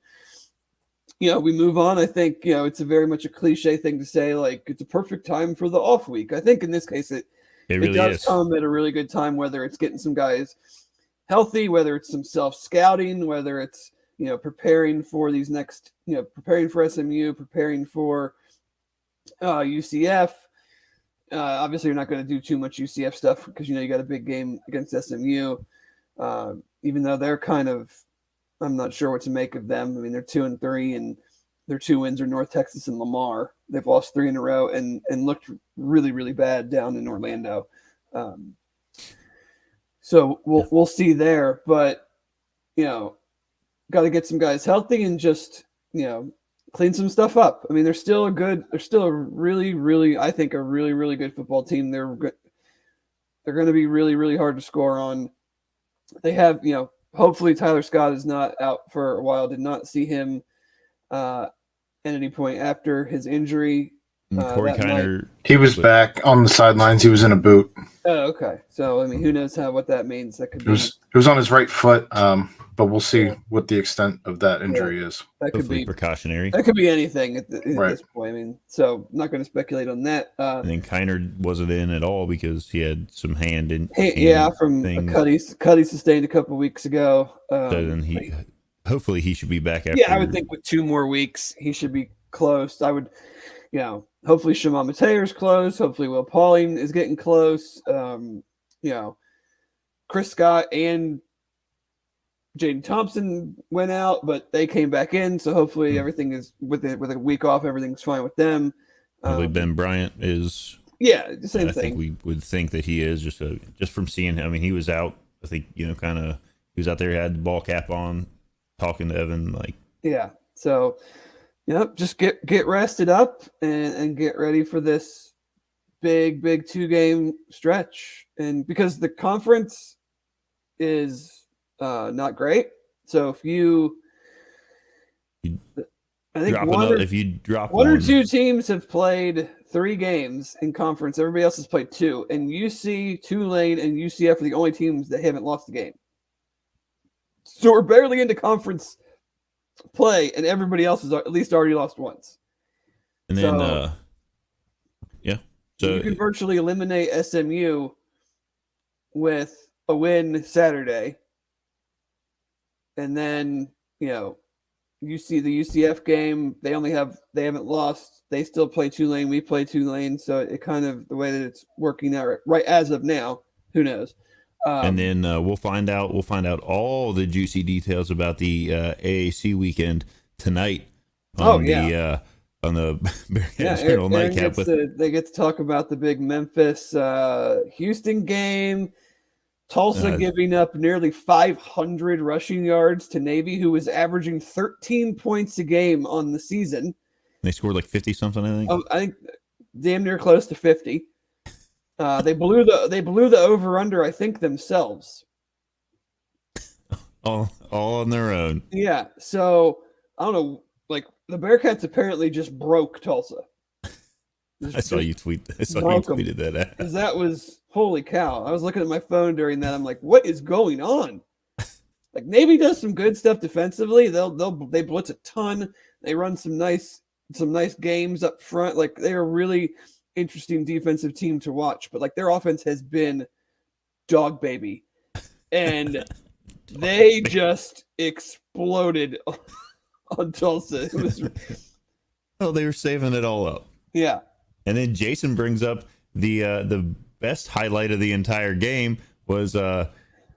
we move on. I think, it's a very much a cliche thing to say, it's a perfect time for the off week. I think in this case, it really does come at a really good time, whether it's getting some guys healthy, whether it's some self-scouting, whether it's, preparing for these next, preparing for SMU, preparing for UCF. Obviously, you're not going to do too much UCF stuff because, you got a big game against SMU, even though they're kind of, I'm not sure what to make of them. I mean, they're 2-3, and their 2 wins are North Texas and Lamar. They've lost 3 in a row and looked really, really bad down in Orlando. So we'll see there, but, got to get some guys healthy and just, clean some stuff up. I mean, they're still a really, really, I think a really, really good football team. They're going to be really, really hard to score on. They have, hopefully Tyler Scott is not out for a while. Did not see him at any point after his injury. Corey Kiner, he was back on the sidelines. He was in a boot. Oh, okay. So, I mean, who knows what that means? That could be. It was on his right foot, but we'll see what the extent of that injury is. That could be precautionary. That could be anything at this point. I mean, so I'm not going to speculate on that. I think Kiner wasn't in at all because he had some hand from Cuddy sustained a couple weeks ago. So then hopefully he should be back after. Yeah, I would think with 2 more weeks he should be close. I would, hopefully Shimon Mateer's close. Hopefully Will Pauling is getting close. Chris Scott and Jaden Thompson went out, but they came back in. So hopefully everything is with a week off, everything's fine with them. Hopefully Ben Bryant is. Yeah, the same I thing. think we would think that he is just from seeing him. I mean, he was out. I think kind of he was out there. He had the ball cap on, talking to Evan. Yeah. So, just get rested up and get ready for this big 2-game stretch. And because the conference is not great, so if you I think if you drop one or two teams have played 3 games in conference. Everybody else has played 2, and UC, Tulane, and UCF are the only teams that haven't lost a game. So we're barely into conference play, and everybody else has at least already lost once. And then, so you can virtually eliminate SMU with a win Saturday, and then you see the UCF game. They haven't lost. They still play Tulane. We play Tulane. So it kind of the way that it's working out right as of now. Who knows? And then we'll find out all the juicy details about the AAC weekend tonight. On the Bearcats Journal nightcap. They get to talk about the big Memphis Houston game. Tulsa giving up nearly 500 rushing yards to Navy, who was averaging 13 points a game on the season. They scored like 50 something, I think. I think damn near close to 50. They blew the over under, I think, themselves. All on their own. Yeah. So I don't know. Like the Bearcats apparently just broke Tulsa. I saw you tweeted that out. Because that was holy cow. I was looking at my phone during that. I'm like, what is going on? Like Navy does some good stuff defensively. They blitz a ton. They run some nice games up front. Like they're a really interesting defensive team to watch. But like their offense has been dog baby. And they just exploded on Tulsa. It was they were saving it all up. Yeah. And then Jason brings up the best highlight of the entire game was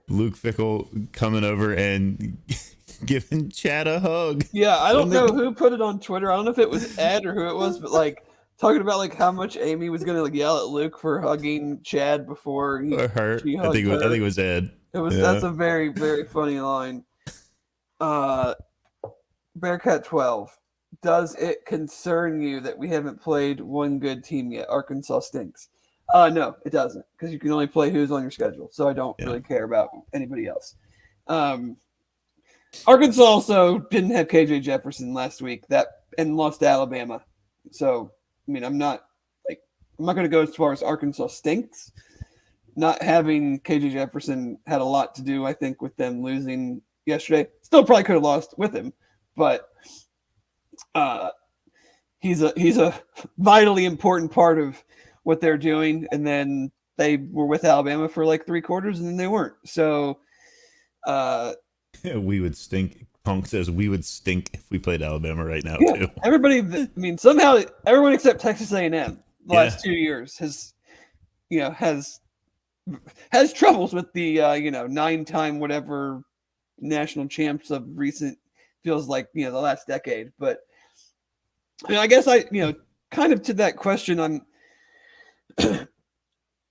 Luke Fickle coming over and giving Chad a hug. Yeah, I don't know who put it on Twitter. I don't know if it was Ed or who it was, but like talking about like how much Amy was gonna like yell at Luke for hugging Chad before he I think it was Ed. That's a very, very funny line. Bearcat 12. Does it concern you that we haven't played one good team yet? Arkansas stinks. No, it doesn't, because you can only play who's on your schedule. So I don't really care about anybody else. Arkansas also didn't have KJ Jefferson last week and lost to Alabama. So I mean, I'm not going to go as far as Arkansas stinks. Not having KJ Jefferson had a lot to do, I think, with them losing yesterday. Still probably could have lost with him, but he's a vitally important part of what they're doing. And then they were with Alabama for like 3 quarters, and then they weren't. So we would stink. Punk says we would stink if we played Alabama right now too. Everybody, I mean, somehow everyone except Texas A&M the last 2 years has troubles with the 9-time whatever national champs of recent, feels like the last decade. But I guess kind of to that question,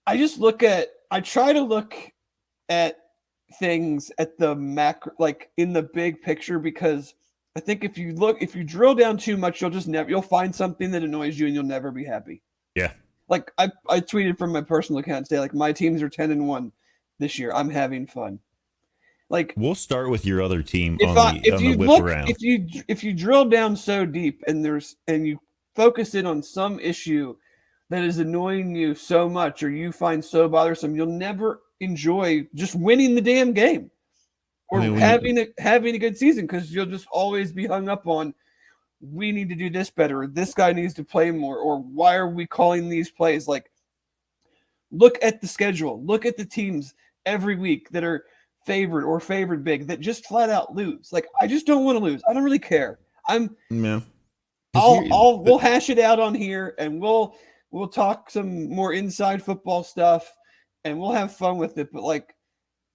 I try to look at things at the macro, like in the big picture, because I think if you drill down too much, you'll find something that annoys you and you'll never be happy. Yeah. Like I tweeted from my personal account today, like my teams are 10-1 this year. I'm having fun. Like we'll start with your other team if you drill down so deep and you focus in on some issue that is annoying you so much or you find so bothersome, you'll never enjoy just winning the damn game or having a good season, because you'll just always be hung up on, we need to do this better, or this guy needs to play more, or why are we calling these plays? Like, look at the schedule, look at the teams every week that are favored big, that just flat out lose. Like, I just don't want to lose. I don't really care. we'll hash it out on here, and we'll talk some more inside football stuff, and we'll have fun with it. But like,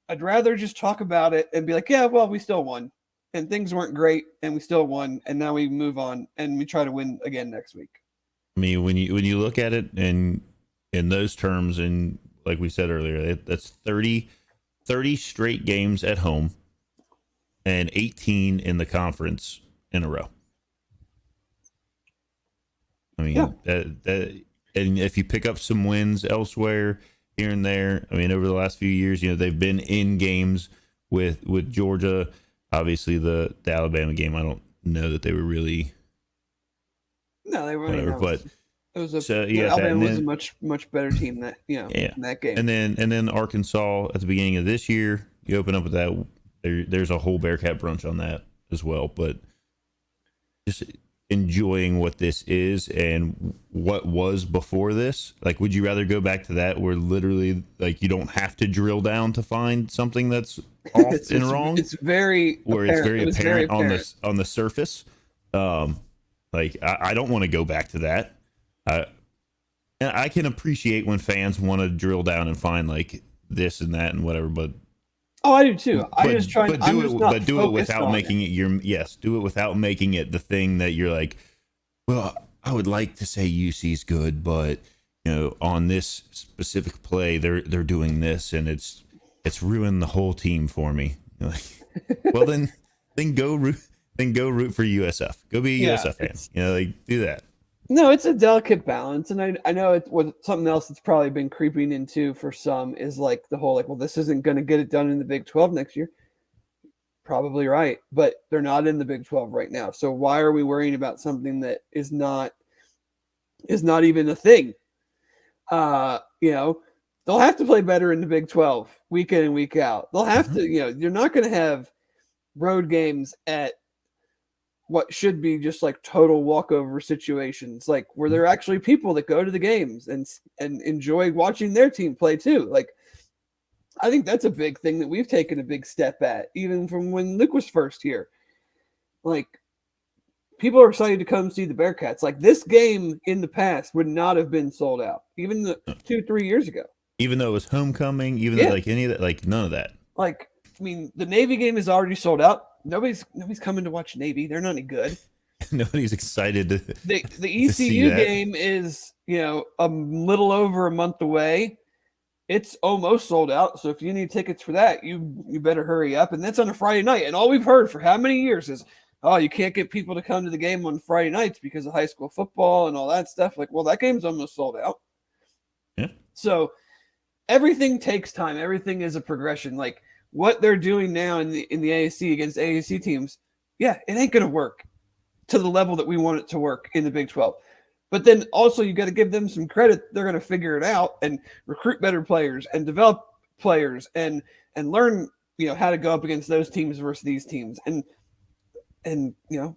I'd rather just talk about it and be like, yeah, well, we still won, and things weren't great, and we still won, and now we move on and we try to win again next week. I mean, when you look at it and in those terms, and like we said earlier, that's 30 straight games at home and 18 in the conference in a row. I mean, that and if you pick up some wins elsewhere here and there, I mean, over the last few years, they've been in games with Georgia. Obviously, the Alabama game, I don't know that they were really. No, they weren't. Whatever, but Alabama was a much better team in that game. And then Arkansas at the beginning of this year, you open up with that. There's a whole Bearcat brunch on that as well. But just enjoying what this is and what was before this. Like, would you rather go back to that where literally like you don't have to drill down to find something that's off and wrong? It's very apparent on the surface. Like, I don't want to go back to that. And I can appreciate when fans want to drill down and find like this and that and whatever, but I do too. Do it without making it the thing that you're like, well, I would like to say UC's good, but on this specific play, they're doing this, and it's ruined the whole team for me. Like, well, then go root for USF. Go be a USF fan. Like, do that. No, it's a delicate balance, and I know it's something else that's probably been creeping into for some is like the whole well, this isn't going to get it done in the Big 12 next year. Probably right, but they're not in the Big 12 right now. So why are we worrying about something that is not even a thing? They'll have to play better in the Big 12 week in and week out. They'll have to, you're not going to have road games at what should be just like total walkover situations, like where there are actually people that go to the games and enjoy watching their team play too. Like, I think that's a big thing that we've taken a big step at, even from when Luke was first here. Like, people are excited to come see the Bearcats. Like, this game in the past would not have been sold out, even 2-3 years ago. Even though it was homecoming, even though like any of that, like none of that. Like, I mean, the Navy game is already sold out. Nobody's coming to watch Navy. They're not any good. Nobody's excited to. The ECU game is a little over a month away. It's almost sold out. So if you need tickets for that, you better hurry up. And that's on a Friday night. And all we've heard for how many years is, oh, you can't get people to come to the game on Friday nights because of high school football and all that stuff. Like, well, that game's almost sold out. Yeah. So everything takes time. Everything is a progression. Like, what they're doing now in the AAC against AAC teams, it ain't going to work to the level that we want it to work in the Big 12. But then also you got to give them some credit. They're going to figure it out and recruit better players and develop players and learn, how to go up against those teams versus these teams. And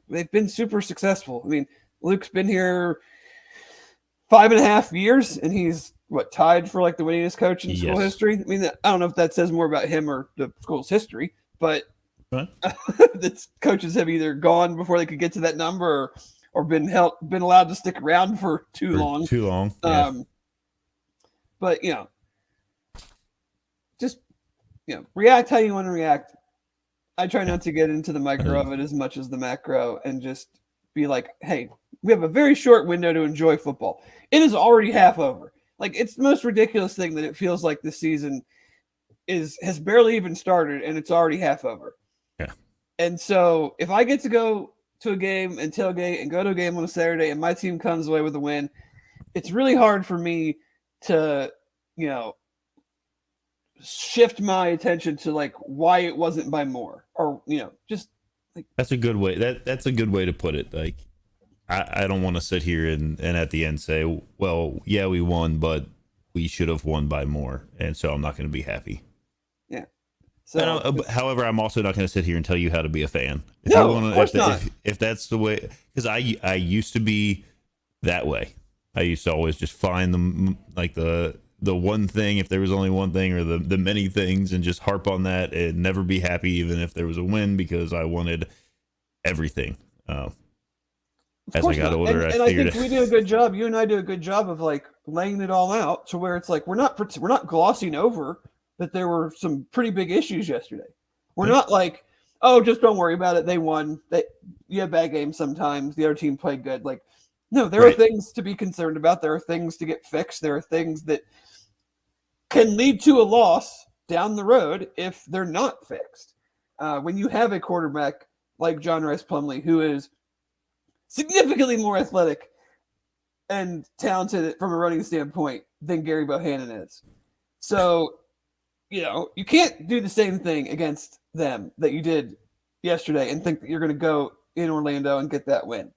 they've been super successful. I mean, Luke's been here 5.5 years, and he's tied for like the winningest coach in school history. I mean, I don't know if that says more about him or the school's history, but the coaches have either gone before they could get to that number or been allowed to stick around for too long. Yeah. But just react how you want to react. I try not to get into the micro of it as much as the macro, and just be like, hey, we have a very short window to enjoy football. It is already half over. Like, it's the most ridiculous thing that it feels like this season has barely even started and it's already half over. Yeah. And so if I get to go to a game and tailgate and go to a game on a Saturday and my team comes away with a win, it's really hard for me to, shift my attention to like why it wasn't by more, or, just like. That's a good way. That's a good way to put it. Like, I don't want to sit here and at the end say, well, yeah, we won, but we should have won by more. And so I'm not going to be happy. Yeah. So, however, I'm also not going to sit here and tell you how to be a fan. If that's the way, because I used to be that way. I used to always just find the one thing, if there was only one thing, or the many things, and just harp on that and never be happy even if there was a win, because I wanted everything. Of as I course got not. older, And I I figured think we do a good job. You and I do a good job of like laying it all out to where it's like we're not glossing over that there were some pretty big issues yesterday. We're not like, oh, just don't worry about it. They won. You have bad games sometimes. The other team played good. Like, no, there are Right. things to be concerned about. There are things to get fixed. There are things that can lead to a loss down the road if they're not fixed. When you have a quarterback like John Rice Plumlee, who is significantly more athletic and talented from a running standpoint than Gary Bohannon is. So, you can't do the same thing against them that you did yesterday and think that you're going to go in Orlando and get that win.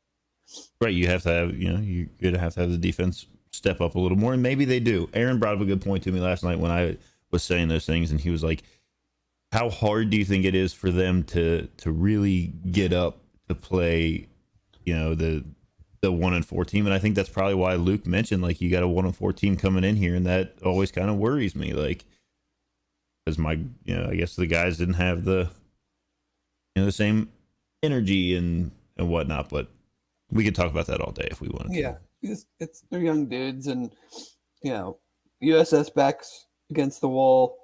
right. You have to have, you're going to have the defense step up a little more, and maybe they do. Aaron brought up a good point to me last night when I was saying those things, and he was like, how hard do you think it is for them to really get up to play, the 1-4 team? And I think that's probably why Luke mentioned, like, you got a 1-4 team coming in here, and that always kind of worries me, like, because I guess the guys didn't have the same energy and whatnot. But we could talk about that all day if we wanted to. Yeah, they're young dudes, and USS backs against the wall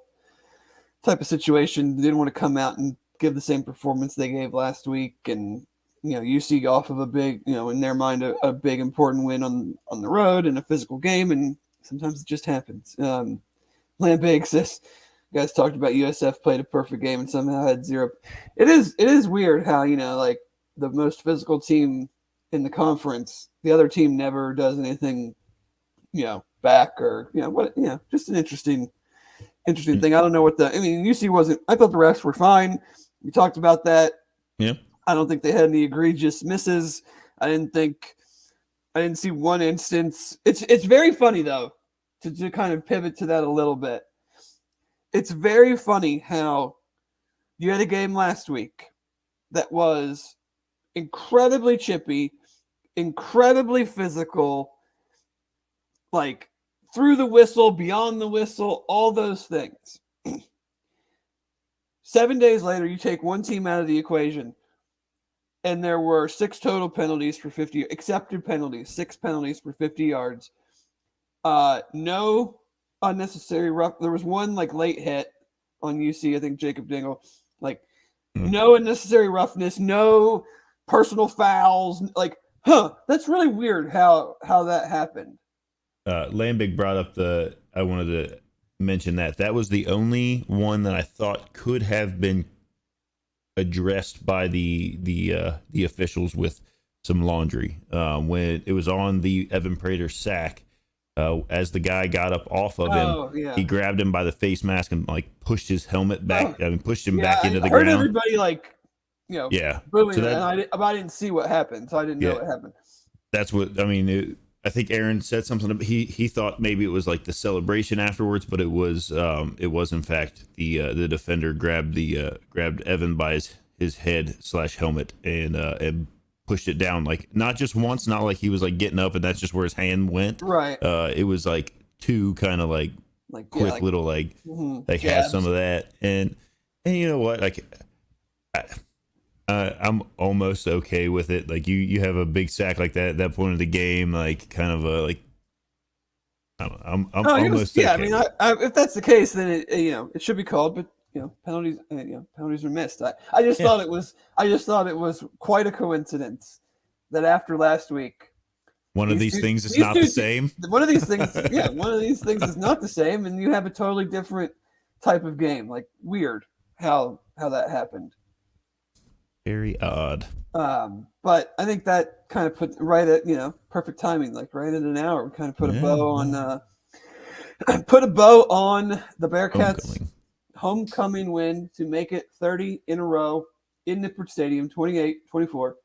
type of situation. They didn't want to come out and give the same performance they gave last week, and UC off of a big, in their mind, a big important win on the road in a physical game, and sometimes it just happens. Lambig says, you guys talked about USF played a perfect game and somehow had 0. It is weird how like the most physical team in the conference, the other team never does anything, back or just an interesting thing. I don't know what UC wasn't. I thought the refs were fine. We talked about that. Yeah. I don't think they had any egregious misses. I didn't see one instance. It's very funny though to kind of pivot to that a little bit. It's very funny how you had a game last week that was incredibly chippy, incredibly physical, like through the whistle, beyond the whistle, all those things. 7 days later, you take one team out of the equation, and there were 6 total penalties for 50 accepted penalties, 6 penalties for 50 yards. No unnecessary rough. There was one like late hit on UC, I think Jacob Dingle. Like no unnecessary roughness, no personal fouls. Like, that's really weird how that happened. Lambig brought up I wanted to mention that was the only one that I thought could have been addressed by the officials with some laundry. When it was on the Evan Prater sack, as the guy got up off of him, he grabbed him by the face mask and like pushed his helmet back. Pushed him back into the ground. I heard everybody like, booing, so and I didn't see what happened, so I didn't know what happened. That's what I mean. I think Aaron said something. He thought maybe it was like the celebration afterwards, but it was in fact the defender grabbed Evan by his head / helmet and pushed it down, like not just once, not like he was like getting up and that's just where his hand went. Right. It was like 2 kind of like quick little like have some of that, and you know what, like I'm almost okay with it. Like you have a big sack like that at that point of the game, like kind of a like I'm almost okay. I mean, if that's the case, then it should be called, but penalties are missed. I just thought it was quite a coincidence that after last week, one of these things is not the same. One of these things is not the same, and you have a totally different type of game. Like weird how that happened. Very odd. But I think that kind of put right at perfect timing, like right at an hour. We kind of put a bow on the Bearcats' homecoming win to make it 30 in a row in Nippert Stadium, 28-24 over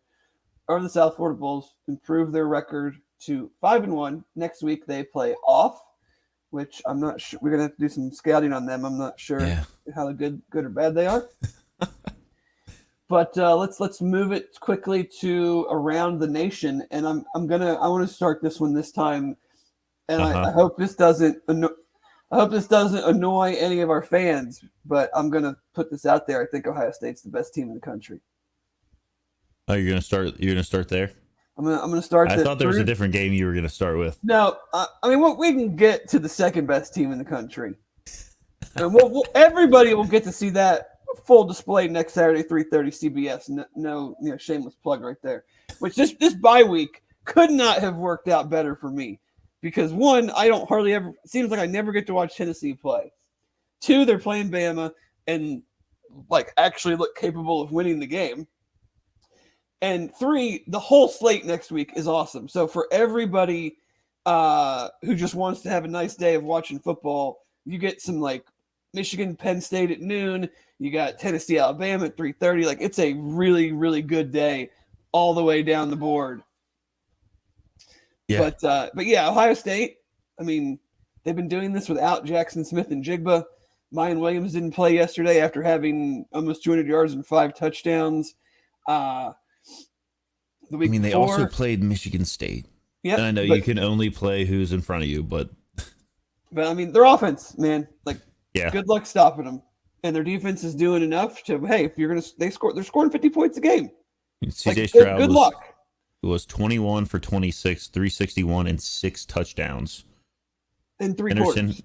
the South Florida Bulls, improve their record to 5-1. Next week they play off, which I'm not sure. We're gonna have to do some scouting on them. I'm not sure how good or bad they are. But let's move it quickly to around the nation, and I want to start this one this time, and I hope this doesn't annoy any of our fans, but I'm gonna put this out there. I think Ohio State's the best team in the country. Oh, you're gonna start there? I'm gonna start. I thought there was a different game you were gonna start with. No, I mean, we can get to the second best team in the country, and everybody will get to see that full display next Saturday, 3:30 CBS. No, shameless plug right there. Which this bye week could not have worked out better for me, because one, I don't hardly ever. It seems like I never get to watch Tennessee play. Two, they're playing Bama and like actually look capable of winning the game. And three, the whole slate next week is awesome. So for everybody who just wants to have a nice day of watching football, you get some like Michigan, Penn State at noon. You got Tennessee, Alabama at 3:30. Like, it's a really, really good day all the way down the board. Yeah. But yeah, Ohio State, I mean, they've been doing this without Jackson Smith and Jigba. Mayan Williams didn't play yesterday after having almost 200 yards and 5 touchdowns. They also played Michigan State. Yeah, I know you can only play who's in front of you, but I mean, their offense, man, like, yeah, good luck stopping them. And their defense is doing enough to, hey, if you're they're scoring 50 points a game. CJ Stroud good luck. Was 21 for 26, 361, and 6 touchdowns. In 3 quarters.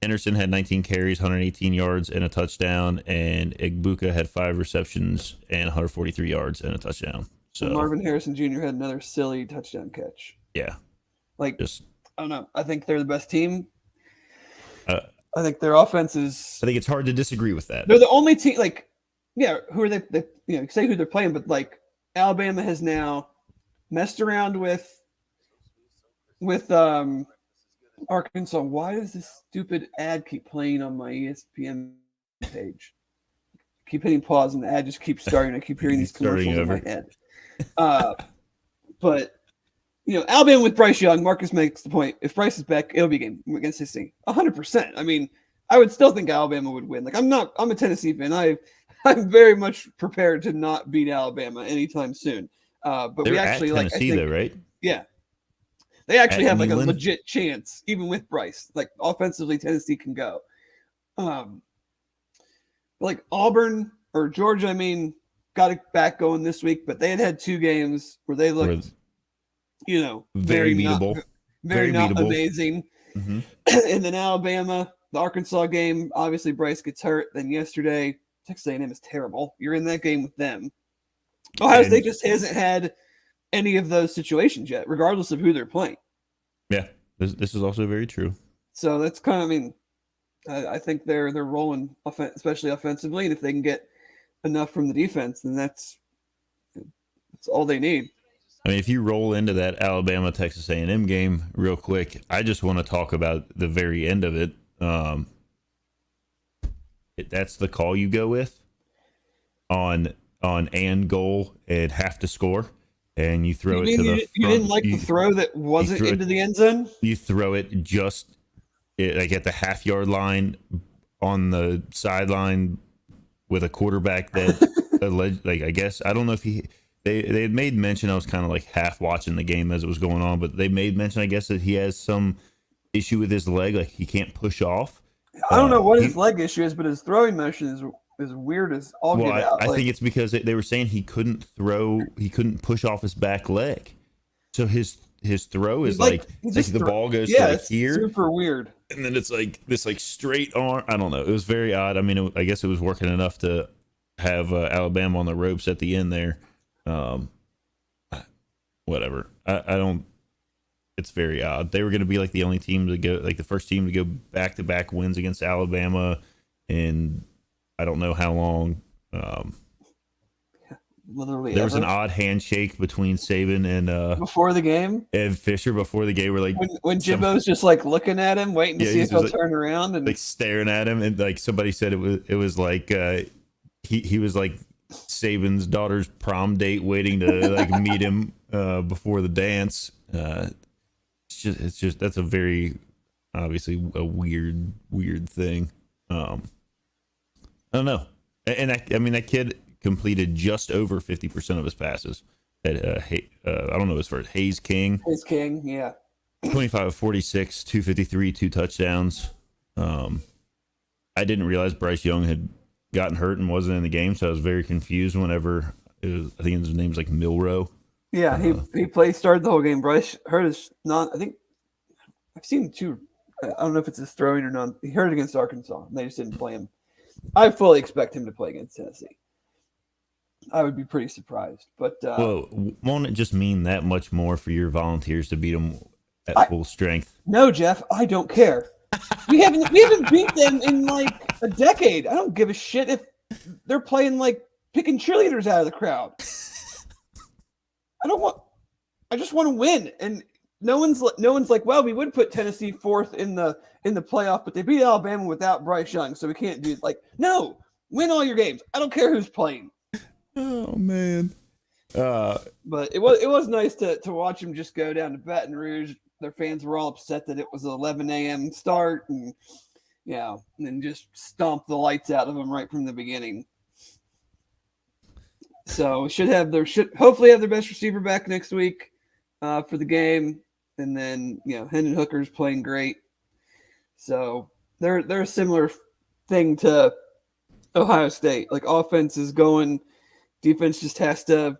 Henderson had 19 carries, 118 yards, and a touchdown, and Igbuka had 5 receptions and 143 yards and a touchdown. So and Marvin Harrison Jr. had another silly touchdown catch. Yeah. I don't know. I think they're the best team. I think their offense is. I think it's hard to disagree with that. They're the only team. Who are they? Say who they're playing, but like Alabama has now messed around with Arkansas. Why does this stupid ad keep playing on my ESPN page? Keep hitting pause and the ad just keeps starting. I keep hearing these commercials in my head. But Alabama with Bryce Young, Marcus makes the point. If Bryce is back, it'll be a game against his team. 100%. I mean, I would still think Alabama would win. Like, I'm a Tennessee fan. I'm very much prepared to not beat Alabama anytime soon. But they're we actually at Tennessee, though, right? Yeah. They actually have like England? a legit chance, even with Bryce. Like, offensively, Tennessee can go. Like Auburn or Georgia, I mean, got it back going this week, but they had 2 games where they looked, very beatable, very not beatable. Amazing. Mm-hmm. And then Alabama, the Arkansas game, obviously Bryce gets hurt. Then yesterday, Texas A&M is terrible. You're in that game with them. Ohio State just hasn't had any of those situations yet, regardless of who they're playing. Yeah, this is also very true. So that's kind of, I think they're rolling, especially offensively, and if they can get enough from the defense, then that's all they need. I mean, if you roll into that Alabama Texas A&M game real quick, I just want to talk about the very end of it. That's the call you go with on and goal and have to score, and you throw it to the front. You didn't like the throw that wasn't into the end zone? You throw it just like at the half-yard line on the sideline with a quarterback that I guess, I don't know if they had made mention. I was kind of like half watching the game as it was going on, but they made mention, I guess, that he has some issue with his leg, like he can't push off. I don't know what his leg issue is, but his throwing motion is weird as all get out. I think it's because they were saying he couldn't push off his back leg, so his throw is the ball goes to here, super weird, and then it's like this straight arm. I don't know. It was very odd. I mean, I guess it was working enough to have Alabama on the ropes at the end there. Whatever. I don't. It's very odd. They were going to be like the only team to go, like the first team to go back-to-back wins against Alabama, and I don't know how long. Literally, there was an odd handshake between Saban and before the game, and Fisher before the game. Were like when Jimbo's just like looking at him, waiting to see if he'll turn around and like staring at him, and like somebody said it was like he was like Saban's daughter's prom date, waiting to like meet him before the dance. It's just that's a very obviously a weird thing. I don't know, and that kid completed just over 50% of his passes. At I don't know his first Hayes King. Hayes King, yeah. 25 of 46, 253, 2 touchdowns. I didn't realize Bryce Young had gotten hurt and wasn't in the game, so I was very confused whenever I think his name's like Milroe. Yeah, he started the whole game. Bryce hurt his not. I think I've seen two. I don't know if it's his throwing or not. He hurt against Arkansas, and they just didn't play him. I fully expect him to play against Tennessee. I would be pretty surprised, but Well, won't it just mean that much more for your Volunteers to beat them at full strength? no, Jeff, I don't care. We haven't beat them in like a decade. I don't give a shit if they're playing like picking cheerleaders out of the crowd. I just want to win, and no one's like, well, we would put Tennessee fourth in the playoff, but they beat Alabama without Bryce Young, so we can't do like no. Win all your games. I don't care who's playing. Oh man. But it was nice to watch them just go down to Baton Rouge. Their fans were all upset that it was an 11 a.m. start, and and then just stomp the lights out of them right from the beginning. So should hopefully have their best receiver back next week for the game, and then Hendon Hooker's playing great. So they're a similar thing to Ohio State. Like offense is going, defense just has to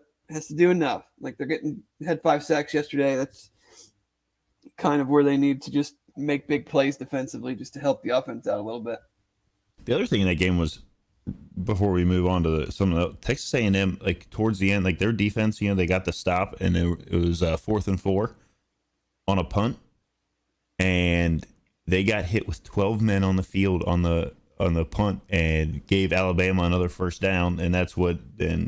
do enough. Like they're had 5 sacks yesterday. That's kind of where they need to just make big plays defensively just to help the offense out a little bit. The other thing in that game was, before we move on to some of the Texas A&M, like towards the end, like their defense, they got the stop, and it was 4th and 4 on a punt, and they got hit with 12 men on the field on the punt and gave Alabama another first down, and that's what then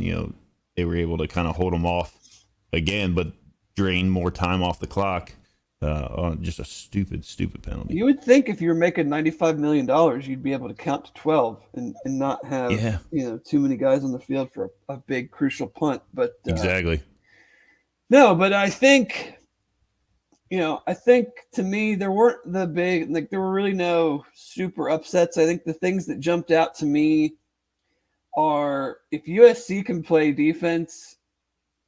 they were able to kind of hold them off again, but drain more time off the clock on just a stupid penalty. You would think if you were making $95 million, you'd be able to count to 12 and not have too many guys on the field for a big crucial punt. But exactly. No, but I think to me there weren't there were really no super upsets. I think the things that jumped out to me are if USC can play defense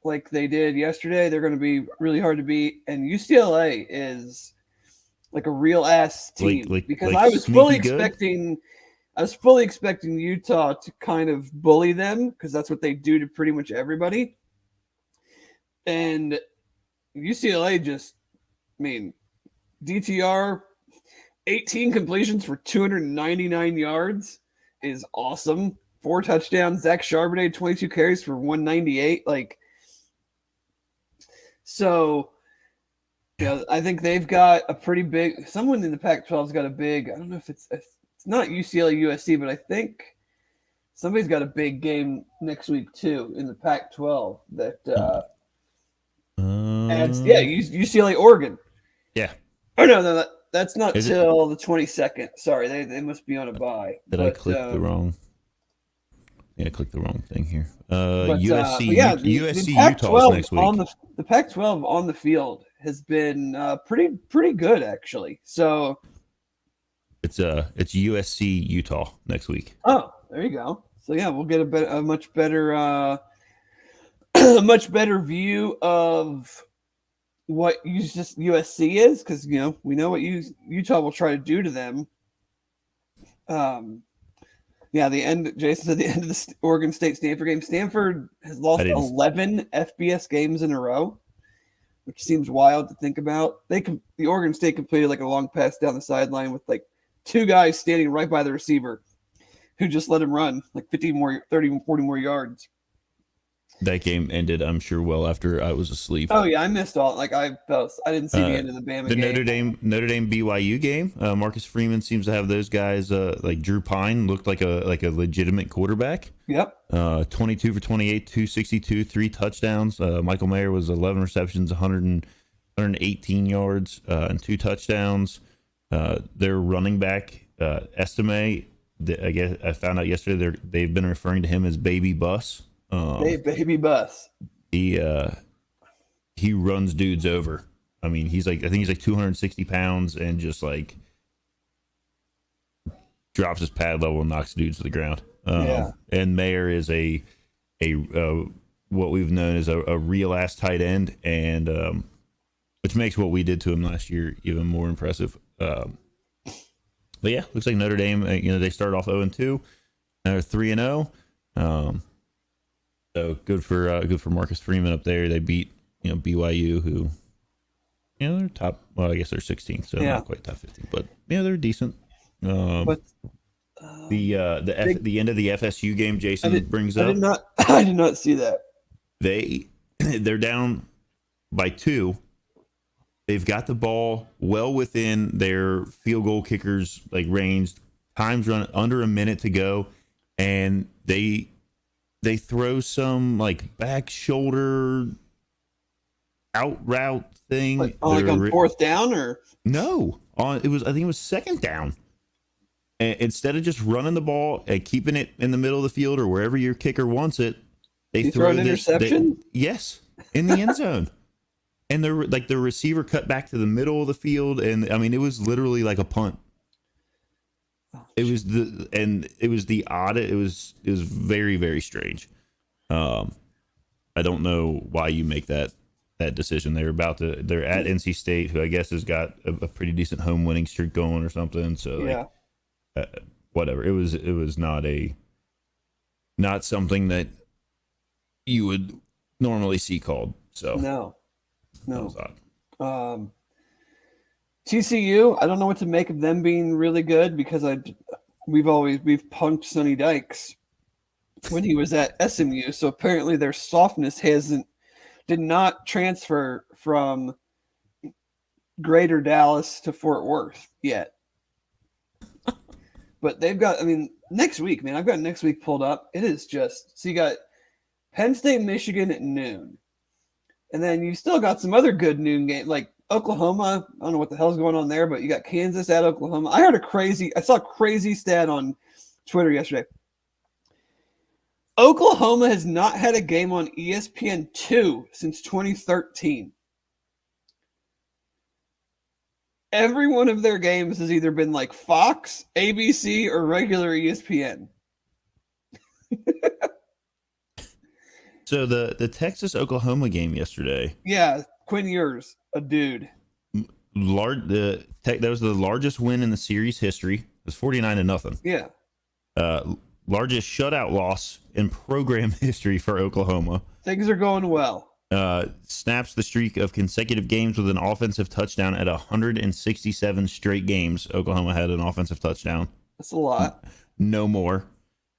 like they did yesterday, they're going to be really hard to beat. And UCLA is like a real ass team because I was fully expecting Utah to kind of bully them because that's what they do to pretty much everybody. And UCLA DTR 18 completions for 299 yards is awesome. 4 touchdowns. Zach Charbonnet 22 carries for 198. So, I think they've got a pretty big. Someone in the Pac-12's got a big. I don't know if it's not UCLA USC, but I think somebody's got a big game next week too in the Pac-12. That UCLA Oregon. Yeah. Oh no, that's not till the 22nd. Sorry, they must be on a bye. I click the wrong? Yeah, I clicked the wrong thing here. USC Utah's next week. The Pac-12 on the field has been pretty good actually. So it's USC Utah next week. Oh, there you go. So we'll get a much better a much better view of what USC is because we know what Utah will try to do to them. Jason said the end of the Oregon State Stanford game. Stanford has lost 11 FBS games in a row, which seems wild to think about. The Oregon State completed like a long pass down the sideline with like 2 guys standing right by the receiver who just let him run like 30 more yards. That game ended, I'm sure, well after I was asleep. Oh yeah, I missed all. I didn't see the end of the Bama game. Notre Dame BYU game. Marcus Freeman seems to have those guys. Like Drew Pine looked like a legitimate quarterback. Yep. 22 for 28, 262, 3 touchdowns. Michael Mayer was 11 receptions, 118 yards, and 2 touchdowns. Their running back Estime. I guess I found out yesterday they've been referring to him as Baby Bus. Baby Bus. He runs dudes over. I mean, I think he's like 260 pounds and just like drops his pad level and knocks dudes to the ground. And Mayer is a what we've known as a real ass tight end, and which makes what we did to him last year even more impressive. But yeah, looks like Notre Dame. They started off 0-2, now they're 3-0. So good for Marcus Freeman up there. They beat BYU, who they're top. Well, I guess they're 16th, so not quite top 15, but they're decent. But the end of the FSU game, Jason brings up. I did not see that. They're down by 2. They've got the ball well within their field goal kickers range. Time's run under a minute to go, and they throw some back shoulder out route thing. On fourth down or no? I think it was second down. And instead of just running the ball and keeping it in the middle of the field or wherever your kicker wants it, they throw an interception. Yes, in the end zone. And the receiver cut back to the middle of the field, and I mean it was literally like a punt. It was the odd. It was very, very strange. I don't know why you make that decision. They're at NC State, who I guess has got a pretty decent home winning streak going or something. So whatever. It was not something that you would normally see called. So no. That was odd. TCU, I don't know what to make of them being really good because we've punked Sonny Dykes when he was at SMU. So apparently their softness did not transfer from Greater Dallas to Fort Worth yet. But they've got, next week, man, I've got next week pulled up. It is so you got Penn State, Michigan at noon. And then you still got some other good noon games, like Oklahoma. I don't know what the hell's going on there, but you got Kansas at Oklahoma. I saw a crazy stat on Twitter yesterday. Oklahoma has not had a game on ESPN2 since 2013. Every one of their games has either been like Fox, ABC, or regular ESPN. So the Texas-Oklahoma game yesterday. Yeah, Quinn Ewers, a dude. That was the largest win in the series history. It was 49-0. Yeah. Largest shutout loss in program history for Oklahoma. Things are going well. Snaps the streak of consecutive games with an offensive touchdown at 167 straight games. Oklahoma had an offensive touchdown. That's a lot. No more.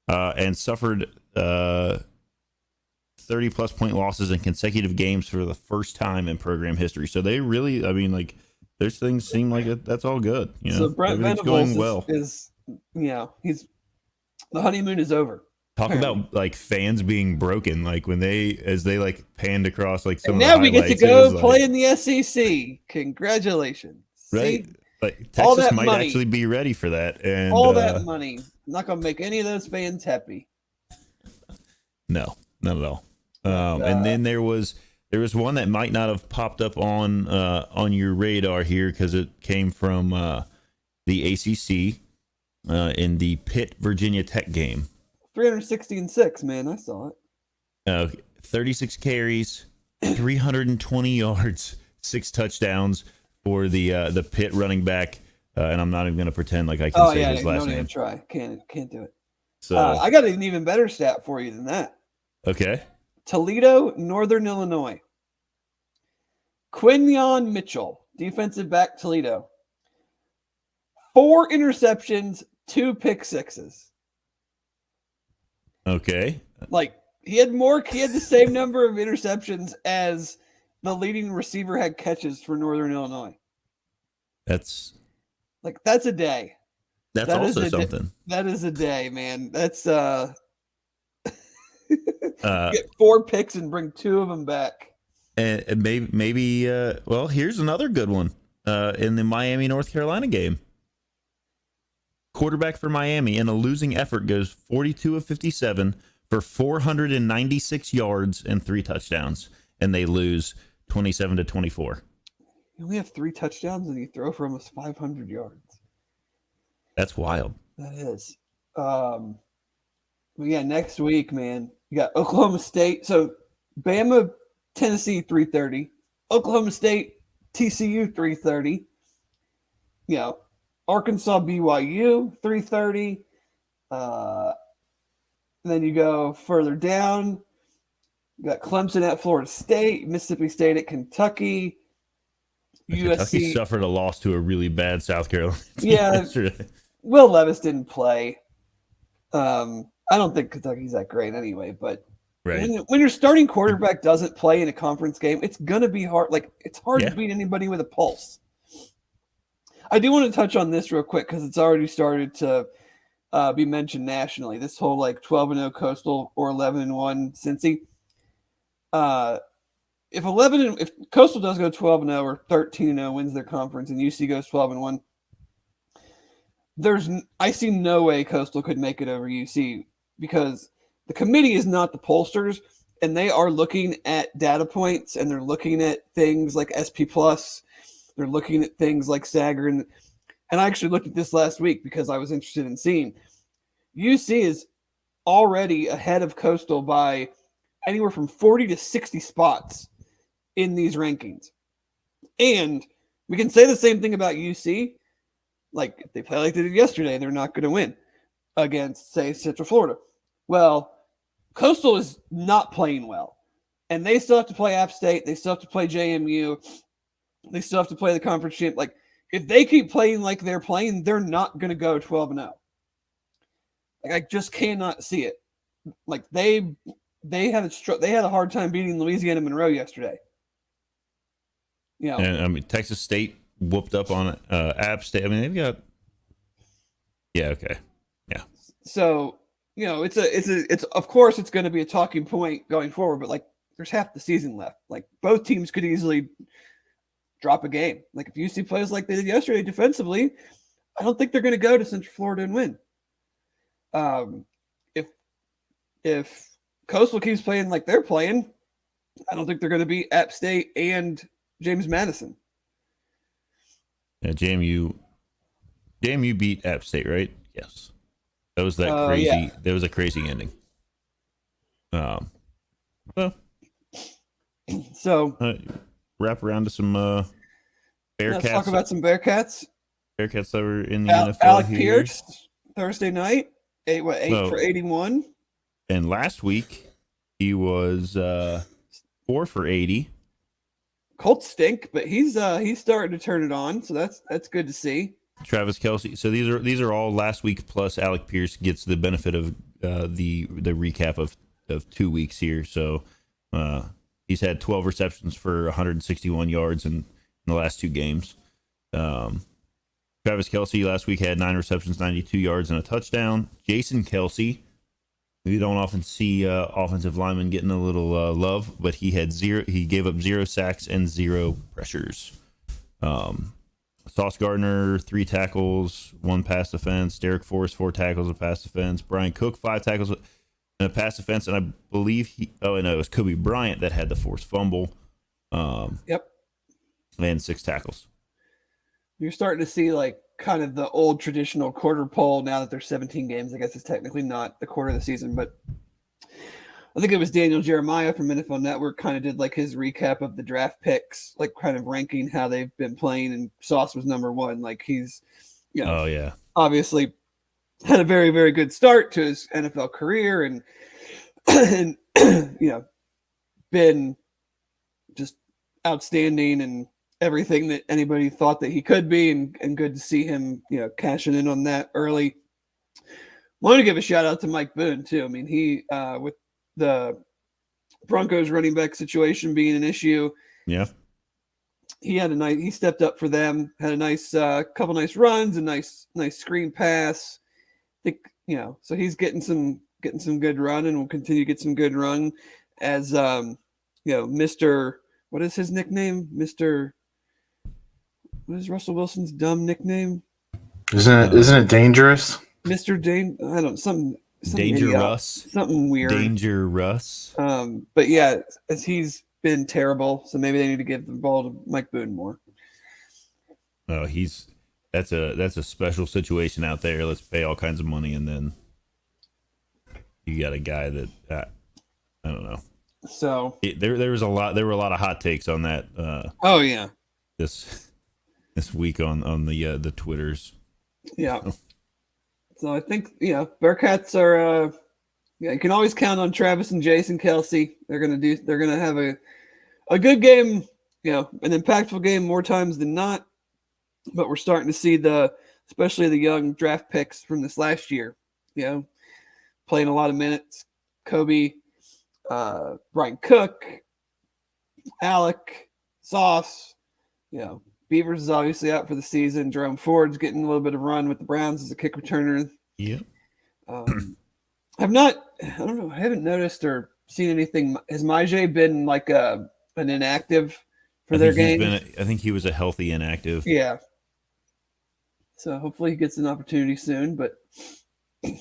And suffered 30-plus point losses in consecutive games for the first time in program history. So they really, those things seem like that's all good. So Brent Venables going well. Is the honeymoon is over. Talk about fans being broken, when as they panned across some. And now we get to go play in the SEC. Congratulations! Right, Texas might actually be ready for that, and all that money not gonna make any of those fans happy. No, not at all. And then there was one that might not have popped up on your radar here because it came from the ACC in the Pitt Virginia Tech game. 316, man. I saw it. 36 carries, 320 yards, 6 touchdowns for the Pitt running back. And I'm not even going to pretend like I can say his last name. Don't even try. Can't do it. So I got an even better stat for you than that. Okay. Toledo, Northern Illinois. Quinyon Mitchell, defensive back, Toledo. 4 interceptions, 2 pick sixes. Okay. He had the same number of interceptions as the leading receiver had catches for Northern Illinois. That's a day. That's also something. That is a day, man. That's get 4 picks and bring 2 of them back. And maybe well, here's another good one. In the Miami North Carolina game. Quarterback for Miami in a losing effort goes 42 of 57 for 496 yards and 3 touchdowns, and they lose 27-24. You only have 3 touchdowns and you throw for almost 500 yards. That's wild. That is. But yeah, next week, man, you got Oklahoma State. So Bama, Tennessee, 3:30. Oklahoma State, TCU, 3:30. Arkansas, BYU, 3:30. Then you go further down. You got Clemson at Florida State, Mississippi State at Kentucky, Kentucky USC. suffered a loss to a really bad South Carolina team Yeah, yesterday. Will Levis didn't play. I don't think Kentucky's that great anyway, but Right. when your starting quarterback doesn't play in a conference game, it's gonna be hard. Like, it's hard Yeah. to beat anybody with a pulse. I do want to touch on this real quick because it's already started to be mentioned nationally. This whole like 12-0 Coastal or 11-1 Cincy. If Coastal does go 12-0 or 13-0 wins their conference and UC goes 12-1, I see no way Coastal could make it over UC because the committee is not the pollsters, and they are looking at data points and they're looking at things like SP Plus. They're looking at things like Sager, and I actually looked at this last week because I was interested in seeing. UC is already ahead of Coastal by anywhere from 40 to 60 spots in these rankings. And we can say the same thing about UC. Like, if they play like they did yesterday, they're not going to win against, say, Central Florida. Well, Coastal is not playing well. And they still have to play App State. They still have to play JMU. They still have to play the conference champ. Like, if they keep playing like they're playing, they're not going to go 12-0. Like, I just cannot see it. Like, they had a hard time beating Louisiana Monroe yesterday. You know, And I mean, Texas State whooped up on App State. I mean, they've got. Yeah. Okay. Yeah. so you know, it's of course it's going to be a talking point going forward, but like, there's half the season left. Like, both teams could easily drop a game. Like, if UC plays like they did yesterday defensively, I don't think they're going to go to Central Florida and win. If Coastal keeps playing like they're playing, I don't think they're going to beat App State and James Madison. Yeah. JMU beat App State, right? Yes. That was that crazy. Yeah. That was a crazy ending. Well, So wrap around to some Bearcats. let's talk about some Bearcats. Bearcats that were in the NFL Alec here. Pierce, Thursday night, 8 for 81. And last week he was 4 for 80. Colts stink, but he's starting to turn it on, so that's good to see. Travis Kelce. So these are all last week plus Alec Pierce gets the benefit of the recap of 2 weeks here. So he's had 12 receptions for 161 yards in the last 2 games. Travis Kelce last week had 9 receptions, 92 yards, and a touchdown. Jason Kelce, we don't often see offensive linemen getting a little love, but he had 0. He gave up 0 sacks and 0 pressures. Sauce Gardner, 3 tackles, 1 pass defense. Derek Forrest, 4 tackles, a pass defense. Brian Cook, 5 tackles and a pass defense. And I believe it was Kobe Bryant that had the forced fumble. Yep. And 6 tackles. You're starting to see like kind of the old traditional quarter poll now that there's 17 games. I guess it's technically not the quarter of the season, but I think it was Daniel Jeremiah from NFL Network kind of did like his recap of the draft picks, like kind of ranking how they've been playing, and Sauce was number 1. Like, he's, you know, Oh yeah, obviously had a very, very good start to his NFL career, and and you know, been just outstanding and everything that anybody thought that he could be, and good to see him, you know, cashing in on that early. Want to give a shout out to Mike Boone too. I mean, he with the Broncos running back situation being an issue, yeah. He stepped up for them, had a nice couple nice runs, a nice screen pass. I think, you know, so he's getting some good run, and will continue to get some good run as you know, Mr. What is his nickname? What is Russell Wilson's dumb nickname? Isn't it dangerous? Mr. Dane, I don't, something Danger idiot, Russ, something weird. Danger Russ. But yeah, as he's been terrible, so maybe they need to give the ball to Mike Boone more. Oh, that's a special situation out there. Let's pay all kinds of money, and then you got a guy that I don't know. So There were a lot of hot takes on that. Oh yeah, this week on the Twitters. yeah. So I think, you know, Bearcats are Yeah, you can always count on Travis and Jason Kelsey. They're gonna have a good game, an impactful game more times than not. But we're starting to see especially the young draft picks from this last year, playing a lot of minutes. Kobe, Brian Cook, Alec, Sauce, Beavers is obviously out for the season. Jerome Ford's getting a little bit of run with the Browns as a kick returner. Yep. I don't know. I haven't noticed or seen anything. Has Majay been like an inactive for their game? I think he was a healthy inactive. Yeah. So hopefully he gets an opportunity soon. But Yeah.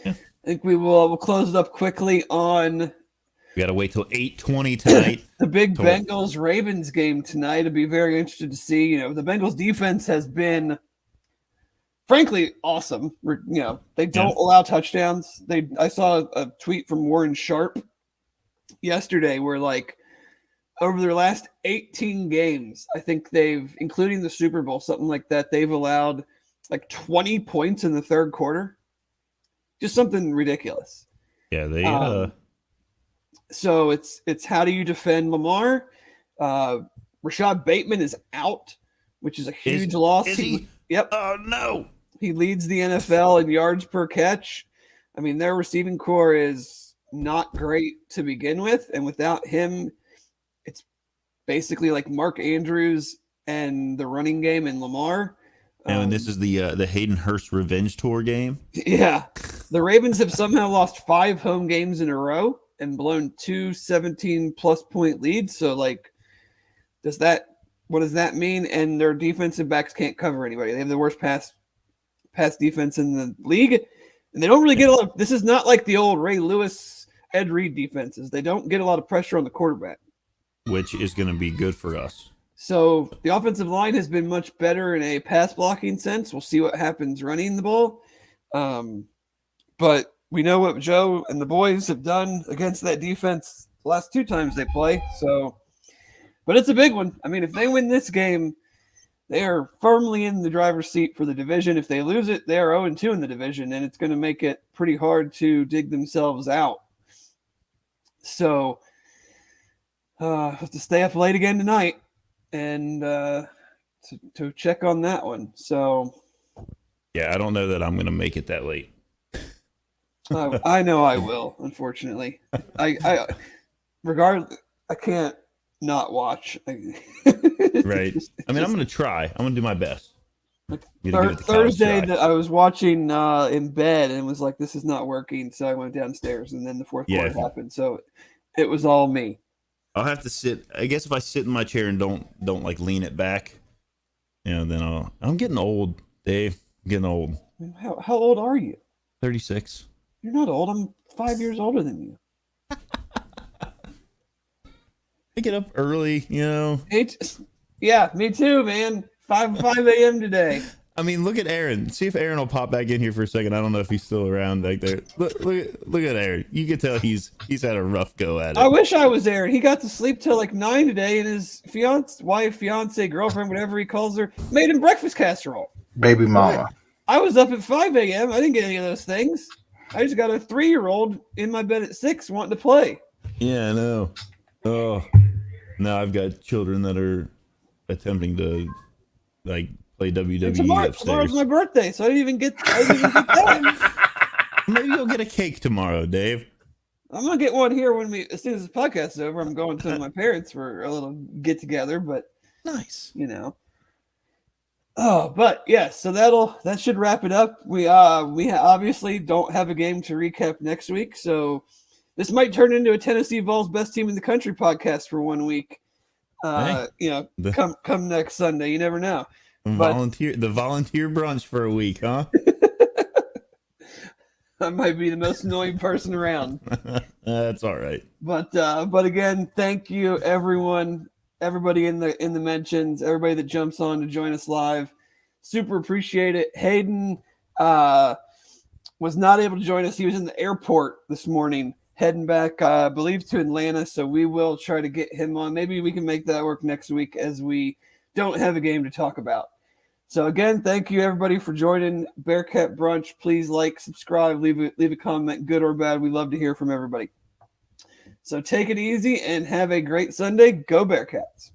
I think we'll close it up quickly on. We got to wait till 8:20 tonight. The big Bengals-Ravens game tonight. I'd be very interested to see. The Bengals defense has been, frankly, awesome. They don't allow touchdowns. I saw a tweet from Warren Sharp yesterday where, over their last 18 games, I think they've, including the Super Bowl, something like that, they've allowed 20 points in the third quarter. Just something ridiculous. Yeah, they So it's how do you defend Lamar? Rashad Bateman is out, which is a huge loss. Is he? Yep. Oh no. He leads the NFL in yards per catch. I mean, their receiving core is not great to begin with, and without him, it's basically like Mark Andrews and the running game and Lamar. And this is the Hayden Hurst revenge tour game. Yeah, the Ravens have somehow lost 5 home games in a row and blown 2 17-plus point leads. So, what does that mean? And their defensive backs can't cover anybody. They have the worst pass defense in the league, and they don't really get a lot. This is not like the old Ray Lewis, Ed Reed defenses. They don't get a lot of pressure on the quarterback, which is going to be good for us. So the offensive line has been much better in a pass blocking sense. We'll see what happens running the ball. But we know what Joe and the boys have done against that defense the last 2 times they play. So, but it's a big one. I mean, if they win this game, they are firmly in the driver's seat for the division. If they lose it, they are 0-2 in the division, and it's going to make it pretty hard to dig themselves out. So, have to stay up late again tonight and to check on that one. So, yeah, I don't know that I'm going to make it that late. I know I will. Unfortunately, I can't not watch. Right. I mean, I'm going to try. I'm going to do my best. Thursday, that I was watching in bed and was like, "This is not working." So I went downstairs, and then the fourth quarter happened. So it was all me. I'll have to sit. I guess if I sit in my chair and don't lean it back, then I'm getting old, Dave. I'm getting old. How old are you? 36. You're not old. I'm 5 years older than you. I get up early, Yeah, me too, man. 5 a.m. today. I mean, look at Aaron. See if Aaron will pop back in here for a second. I don't know if he's still around back there. Look at Aaron. You can tell he's had a rough go at it. I wish I was Aaron. He got to sleep till 9 today, and his fiance, girlfriend, whatever he calls her, made him breakfast casserole. Baby mama. I was up at 5 a.m. I didn't get any of those things. I just got a 3-year-old in my bed at 6 wanting to play. Yeah, I know. Oh, now I've got children that are attempting to play WWE upstairs. Tomorrow's my birthday, so I didn't even get that. Maybe you'll get a cake tomorrow, Dave. I'm gonna get one here as soon as this podcast is over. I'm going to my parents for a little get together, but nice, Oh, but yes, so that should wrap it up. We obviously don't have a game to recap next week, so this might turn into a Tennessee Vols best team in the country podcast for 1 week. Come next Sunday, you never know. The volunteer brunch for a week, huh? I might be the most annoying person around. That's all right. But again, thank you everybody in the mentions, everybody that jumps on to join us live. Super appreciate it. Hayden was not able to join us. He was in the airport this morning, heading back, I believe, to Atlanta. So we will try to get him on. Maybe we can make that work next week as we don't have a game to talk about. So again, thank you everybody for joining Bearcat Brunch. Please like, subscribe, leave a comment, good or bad. We love to hear from everybody. So take it easy and have a great Sunday. Go Bearcats.